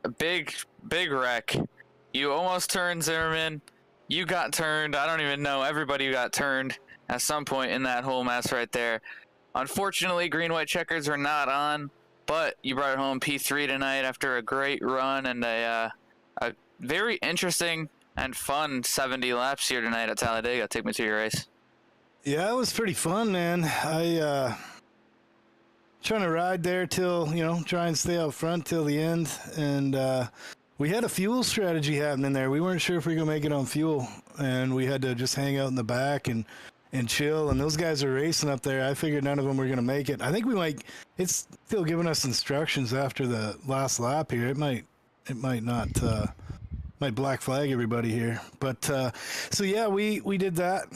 Speaker 2: a big wreck. You almost turned Zimmerman. You got turned. I don't even know. Everybody got turned at some point in that whole mess right there. Unfortunately, green, white checkers are not on, but you brought it home P3 tonight after a great run and a very interesting and fun 70 laps here tonight at Talladega. Take me to your race.
Speaker 5: Yeah, it was pretty fun, man. I trying to ride there till, try and stay out front till the end. And we had a fuel strategy happening there. We weren't sure if we were going to make it on fuel. And we had to just hang out in the back and and chill. And those guys are racing up there. I figured none of them were going to make it. I think we might. It's still giving us instructions after the last lap here. It might not. Might black flag everybody here. But so yeah, we did that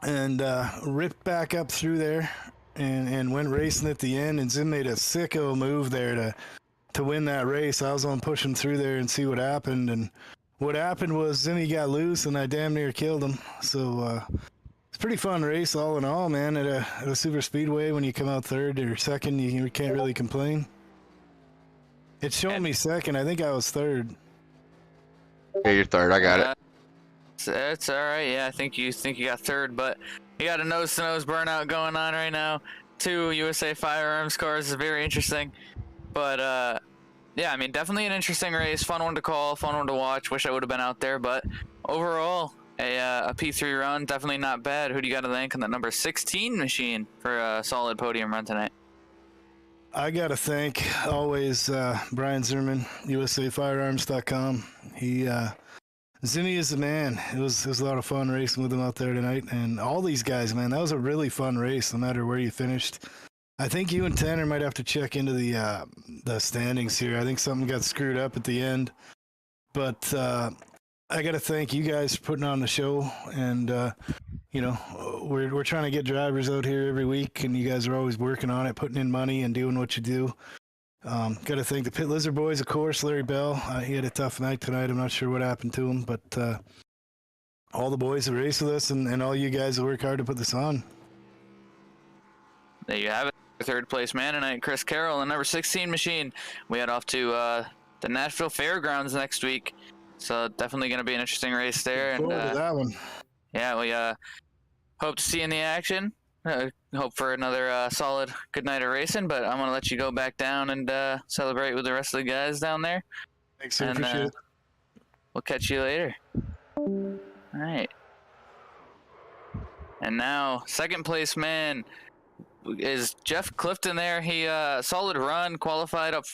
Speaker 5: and ripped back up through there and went racing at the end. And Zim made a sicko move there to win that race. I was on pushing through there and see what happened. And what happened was Zimmy got loose and I damn near killed him. So it's a pretty fun race all in all, man. At a super speedway, when you come out third or second, you can't really complain. It's showing me second. I think I was third.
Speaker 1: Yeah, you're third. I got it.
Speaker 2: It's all right. Yeah, I think you got third, but you got a nose-to-nose burnout going on right now. 2 USA Firearms cars is very interesting. But yeah, I mean, definitely an interesting race. Fun one to call, fun one to watch. Wish I would have been out there, but overall, a P3 run, definitely not bad. Who do you got to thank on that number 16 machine for a solid podium run tonight?
Speaker 5: I got to thank always Brian Zimmerman, USAFirearms.com. Zimmy is the man. It was a lot of fun racing with him out there tonight. And all these guys, man, that was a really fun race, no matter where you finished. I think you and Tanner might have to check into the standings here. I think something got screwed up at the end. But I got to thank you guys for putting on the show. And, you know, we're trying to get drivers out here every week, and you guys are always working on it, putting in money and doing what you do. Got to thank the Pit Lizard boys, of course, Larry Bell. He had a tough night tonight. I'm not sure what happened to him, but all the boys that race with us and all you guys that work hard to put this on.
Speaker 2: There you have it. Third place man tonight, Chris Carroll, and number 16 machine. We head off to the Nashville Fairgrounds next week, so definitely going to be an interesting race there. And
Speaker 5: Forward to that one.
Speaker 2: Yeah, we hope to see you in the action. Hope for another solid good night of racing, but I'm going to let you go back down and celebrate with the rest of the guys down there.
Speaker 5: Thanks, sir. Appreciate it.
Speaker 2: We'll catch you later. All right. And now, second place man is Jeff Clifton there. He solid run, qualified up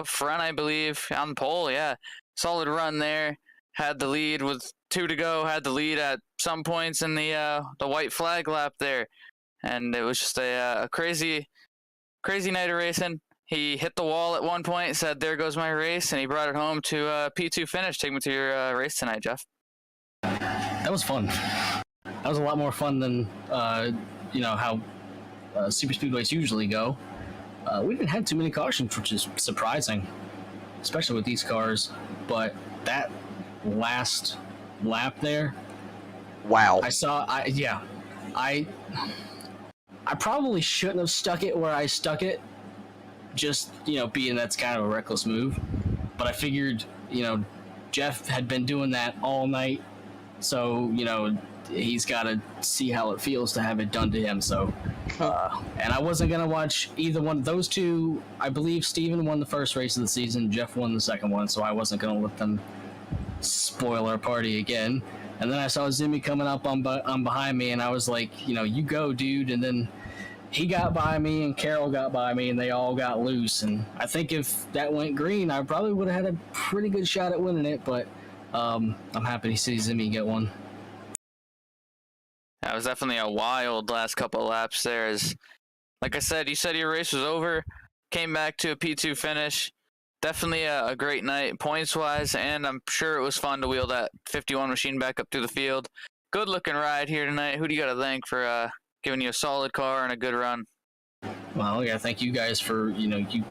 Speaker 2: front, I believe, on the pole. Yeah, solid run there. Had the lead with 2 to go. Had the lead at some points in the white flag lap there, and it was just a crazy night of racing. He hit the wall at one point, said, "There goes my race," and he brought it home to a P2 finish. Take me to your race tonight, Jeff.
Speaker 7: That was fun. That was a lot more fun than how super speedways usually go. We didn't have too many cautions, which is surprising, especially with these cars. But that last lap there,
Speaker 1: Wow.
Speaker 7: I probably shouldn't have stuck it where I stuck it, just being that's kind of a reckless move. But I figured Jeff had been doing that all night, so he's got to see how it feels to have it done to him. So and I wasn't gonna watch either one. Those two, I believe Steven won the first race of the season, Jeff won the second one, so I wasn't gonna let them spoil our party again. And then I saw Zimmy coming up on behind me, and I was like, you go, dude. And then he got by me, and Carol got by me, and they all got loose. And I think if that went green, I probably would have had a pretty good shot at winning it. But I'm happy to see Zimmy get one.
Speaker 2: That was definitely a wild last couple of laps there. Like I said, you said your race was over, came back to a P2 finish. Definitely a great night points-wise, and I'm sure it was fun to wheel that 51 machine back up to the field. Good-looking ride here tonight. Who do you got to thank for giving you a solid car and a good run?
Speaker 7: Well, yeah, thank you guys for, you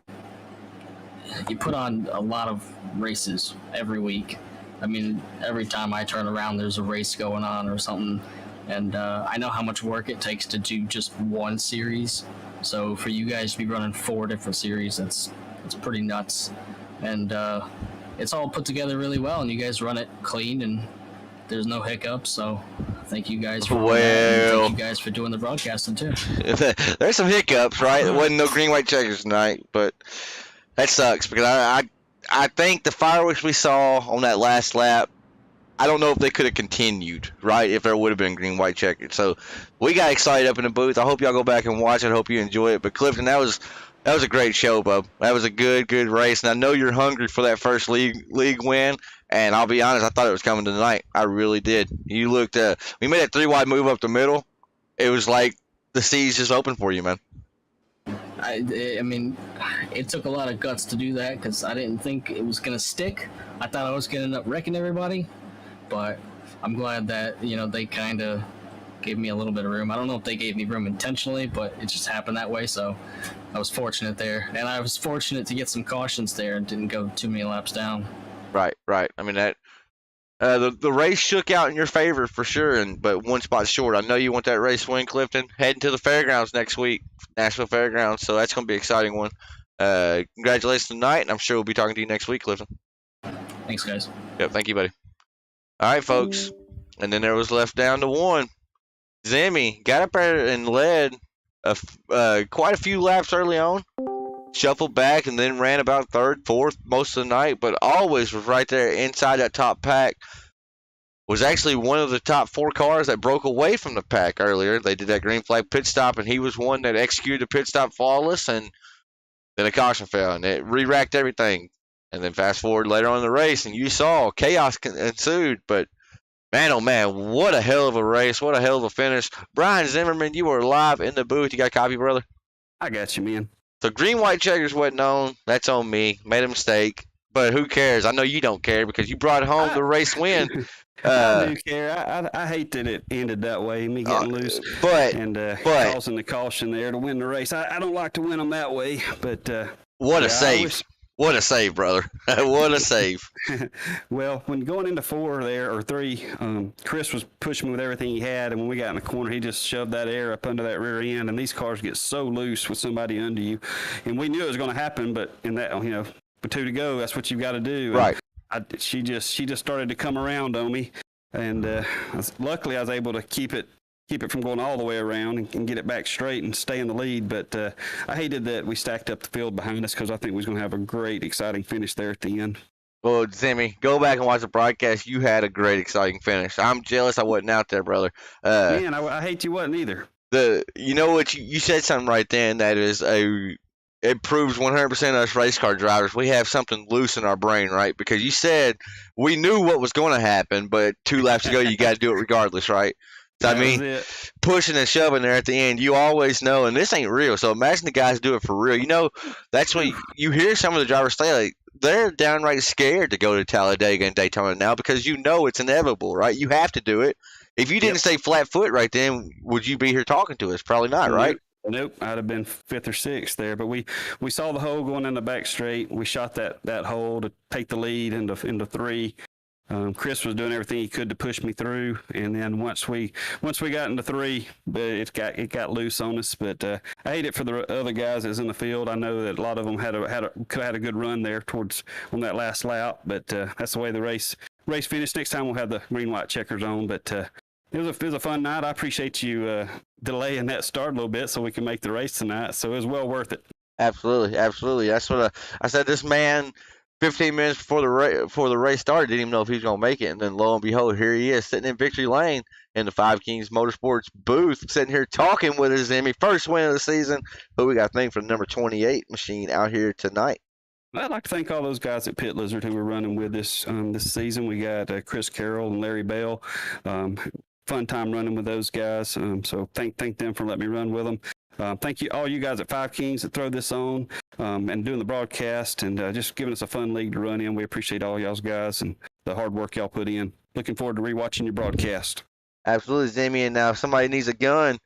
Speaker 7: put on a lot of races every week. I mean, every time I turn around, there's a race going on or something. And I know how much work it takes to do just one series. So for you guys to be running 4 different series, it's pretty nuts. And it's all put together really well, and you guys run it clean, and there's no hiccups. So thank you guys for thank you guys for doing the broadcasting too.
Speaker 1: There's some hiccups, right? There wasn't no green white checkers tonight, but that sucks because I think the fireworks we saw on that last lap, I don't know if they could have continued, right, if there would have been green white checkers. So we got excited up in the booth. I hope y'all go back and watch it. I hope you enjoy it. But Clifton, that was That was a great show, bub. That was a good race, and I know you're hungry for that first league win. And I'll be honest, I thought it was coming tonight. I really did. You looked. We made that 3-wide move up the middle. It was like the seas just opened for you, man.
Speaker 7: I mean, it took a lot of guts to do that because I didn't think it was gonna stick. I thought I was gonna end up wrecking everybody, but I'm glad that they kind of gave me a little bit of room. I don't know if they gave me room intentionally, but it just happened that way. So I was fortunate there, and I was fortunate to get some cautions there and didn't go too many laps down.
Speaker 1: Right. I mean that. The race shook out in your favor for sure, but one spot short. I know you want that race win, Clifton. Heading to the fairgrounds next week, Nashville Fairgrounds. So that's going to be an exciting one. Congratulations tonight, and I'm sure we'll be talking to you next week, Clifton.
Speaker 7: Thanks, guys.
Speaker 1: Yep, thank you, buddy. All right, folks. And then there was left down to one. Zimmy got up there and led quite a few laps early on. Shuffled back and then ran about third, fourth most of the night, but always was right there inside that top pack. Was actually one of the top 4 cars that broke away from the pack earlier. They did that green flag pit stop, and he was one that executed the pit stop flawless, and then a caution fell, and it re-racked everything. And then fast forward later on in the race, and you saw chaos ensued, but man, oh man, what a hell of a race. What a hell of a finish. Brian Zimmerman, you were live in the booth. You got a copy, brother?
Speaker 4: I got you, man.
Speaker 1: So green, white checkers wasn't on. That's on me. Made a mistake. But who cares? I know you don't care because you brought home the race win.
Speaker 4: I do care. I hate that it ended that way, me getting loose and causing the caution there to win the race. I don't like to win them that way, but
Speaker 1: what a save. What a save, brother. What a save.
Speaker 4: Well, when going into 4 there, or 3, Chris was pushing me with everything he had, and when we got in the corner, he just shoved that air up under that rear end, and these cars get so loose with somebody under you. And we knew it was going to happen, but in that, with 2 to go, that's what you've got to do.
Speaker 1: Right.
Speaker 4: She just started to come around on me, and luckily I was able to keep it from going all the way around and get it back straight and stay in the lead. But I hated that we stacked up the field behind us because I think we was going to have a great, exciting finish there at the end.
Speaker 1: Well, Zimmy, go back and watch the broadcast. You had a great, exciting finish. I'm jealous I wasn't out there, brother.
Speaker 4: Man, I hate you wasn't either.
Speaker 1: You know what? You said something right then that is it proves 100% of us race car drivers, we have something loose in our brain, right? Because you said we knew what was going to happen, but 2 laps ago, you got to do it regardless, right? So, I mean, pushing and shoving there at the end, you always know, and this ain't real. So imagine the guys do it for real. That's when you hear some of the drivers say, like, they're downright scared to go to Talladega and Daytona now because it's inevitable, right? You have to do it. If you didn't stay flat foot right then, would you be here talking to us? Probably not, right?
Speaker 4: Nope, I'd have been 5th or 6th there. But we saw the hole going in the back straight. We shot that hole to take the lead into 3. Chris was doing everything he could to push me through, and then once we got into 3, it got loose on us. But I hate it for the other guys that's in the field. I know that a lot of them could have had a good run there on that last lap. But that's the way the race finished. Next time we'll have the green white checkers on. But it was a fun night. I appreciate you delaying that start a little bit so we can make the race tonight. So it was well worth it.
Speaker 1: Absolutely. That's what I said. This man, 15 minutes before the race started, didn't even know if he was going to make it. And then lo and behold, here he is sitting in victory lane in the 5 Kings Motorsports booth, sitting here talking with his Emmy. First win of the season. Who we got to thank for the number 28 machine out here tonight?
Speaker 4: I'd like to thank all those guys at Pit Lizard who were running with us this season. We got Chris Carroll and Larry Bell. Fun time running with those guys. So thank them for letting me run with them. Thank you, all you guys at 5 Kings that throw this on and doing the broadcast and just giving us a fun league to run in. We appreciate all y'all's guys and the hard work y'all put in. Looking forward to rewatching your broadcast.
Speaker 1: Absolutely, Jamie. And now if somebody needs a gun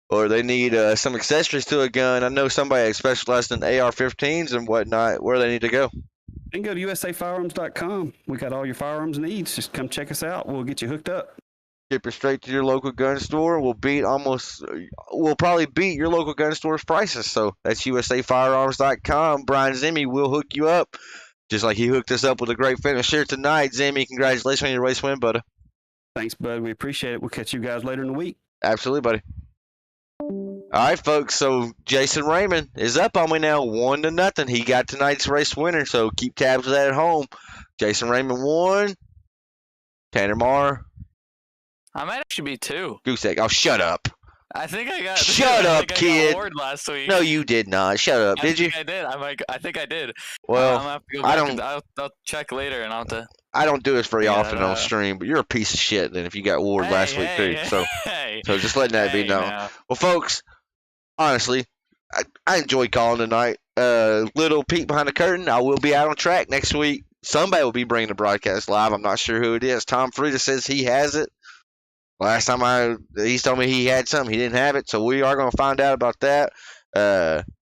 Speaker 1: or they need some accessories to a gun, I know somebody that specializes in AR-15s and whatnot, where they need to go.
Speaker 4: And go to usafirearms.com. We got all your firearms needs. Just come check us out. We'll get you hooked up.
Speaker 1: Ship it straight to your local gun store. We'll probably beat your local gun store's prices. So that's usafirearms.com. Brian Zimmy will hook you up, just like he hooked us up with a great finish here tonight. Zimmy, congratulations on your race win, buddy.
Speaker 4: Thanks, bud. We appreciate it. We'll catch you guys later in the week.
Speaker 1: Absolutely, buddy. All right, folks. So Jason Raymond is up on me now, 1-0. He got tonight's race winner. So keep tabs of that at home. Jason Raymond 1. Tanner Marr.
Speaker 2: I might actually be 2.
Speaker 1: Goose egg. Oh, shut up.
Speaker 2: I think I got.
Speaker 1: Shut
Speaker 2: I
Speaker 1: up,
Speaker 2: think I
Speaker 1: kid.
Speaker 2: got award last week.
Speaker 1: No, you did not. Shut up. Did you?
Speaker 2: I did. I think I did.
Speaker 1: Well,
Speaker 2: I'm gonna have to go
Speaker 1: I
Speaker 2: back
Speaker 1: don't.
Speaker 2: and I'll check later, and I'll have to.
Speaker 1: I don't do this very
Speaker 2: Yeah,
Speaker 1: often on stream, but you're a piece of shit. Then if you got award
Speaker 2: Hey,
Speaker 1: last week too,
Speaker 2: hey,
Speaker 1: so
Speaker 2: hey,
Speaker 1: just letting that be
Speaker 2: hey,
Speaker 1: known.
Speaker 2: now.
Speaker 1: Well, folks, honestly, I enjoyed calling tonight. Little peek behind the curtain. I will be out on track next week. Somebody will be bringing the broadcast live. I'm not sure who it is. Tom Frieda says he has it. Last time he told me he had something, he didn't have it. So we are going to find out about that.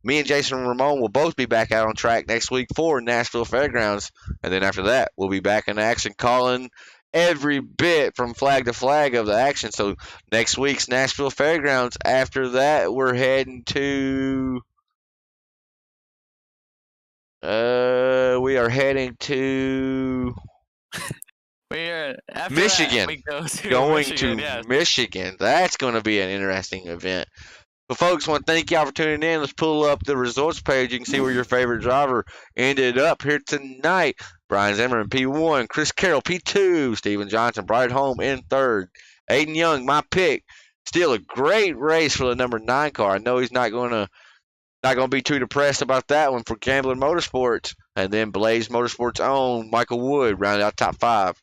Speaker 1: Me and Jason Ramon will both be back out on track next week for Nashville Fairgrounds, and then after that, we'll be back in action calling every bit from flag to flag of the action. So next week's Nashville Fairgrounds. After that, we're heading to. We are heading to
Speaker 2: After
Speaker 1: Michigan.
Speaker 2: That, we go to
Speaker 1: Going
Speaker 2: Michigan,
Speaker 1: to
Speaker 2: yes.
Speaker 1: Michigan. That's going to be an interesting event. But folks, I want to thank y'all for tuning in. Let's pull up the results page. You can see where your favorite driver ended up here tonight. Brian Zimmerman, P1. Chris Carroll, P2. Steven Johnson, Bright Home in third. Aiden Young, my pick. Still a great race for the number 9 car. I know he's not going to be too depressed about that one for Gambling Motorsports. And then Blaze Motorsports' own Michael Wood rounded out top 5.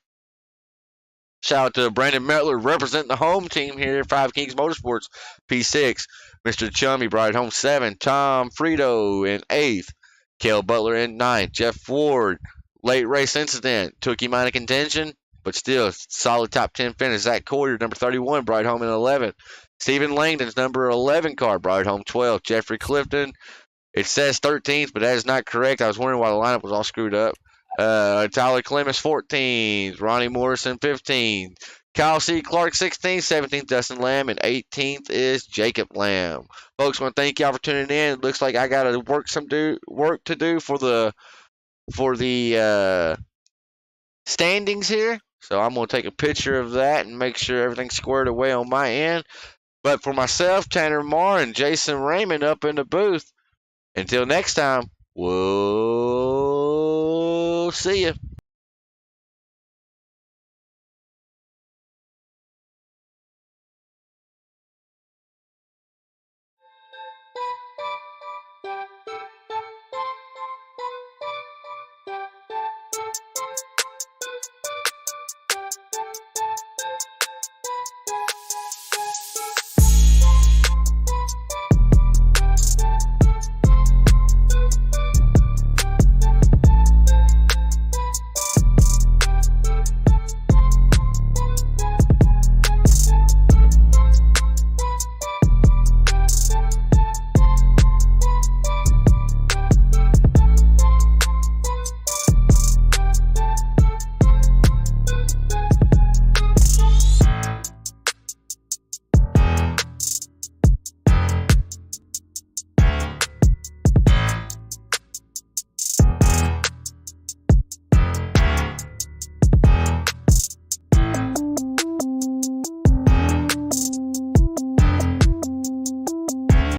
Speaker 1: Shout out to Brandon Metler representing the home team here at 5 Kings Motorsports, P6. Mr. Chummy brought home 7. Tom Frito in 8th. Kel Butler in 9th. Jeff Ward, late race incident. Took him out of contention, but still solid top 10 finish. Zach Coyer, number 31, brought home in 11th. Stephen Langdon's number 11 car brought home 12th. Jeffrey Clifton, it says 13th, but that is not correct. I was wondering why the lineup was all screwed up. Tyler Clemens 14th, Ronnie Morrison 15th, Kyle C. Clark 16th, 17th Dustin Lamb, and 18th is Jacob Lamb. Folks, I want to thank y'all for tuning in. It looks like I got to work to do for the standings here. So I'm going to take a picture of that and make sure everything's squared away on my end. But for myself, Tanner Marr, and Jason Raymond up in the booth, until next time, we'll see you.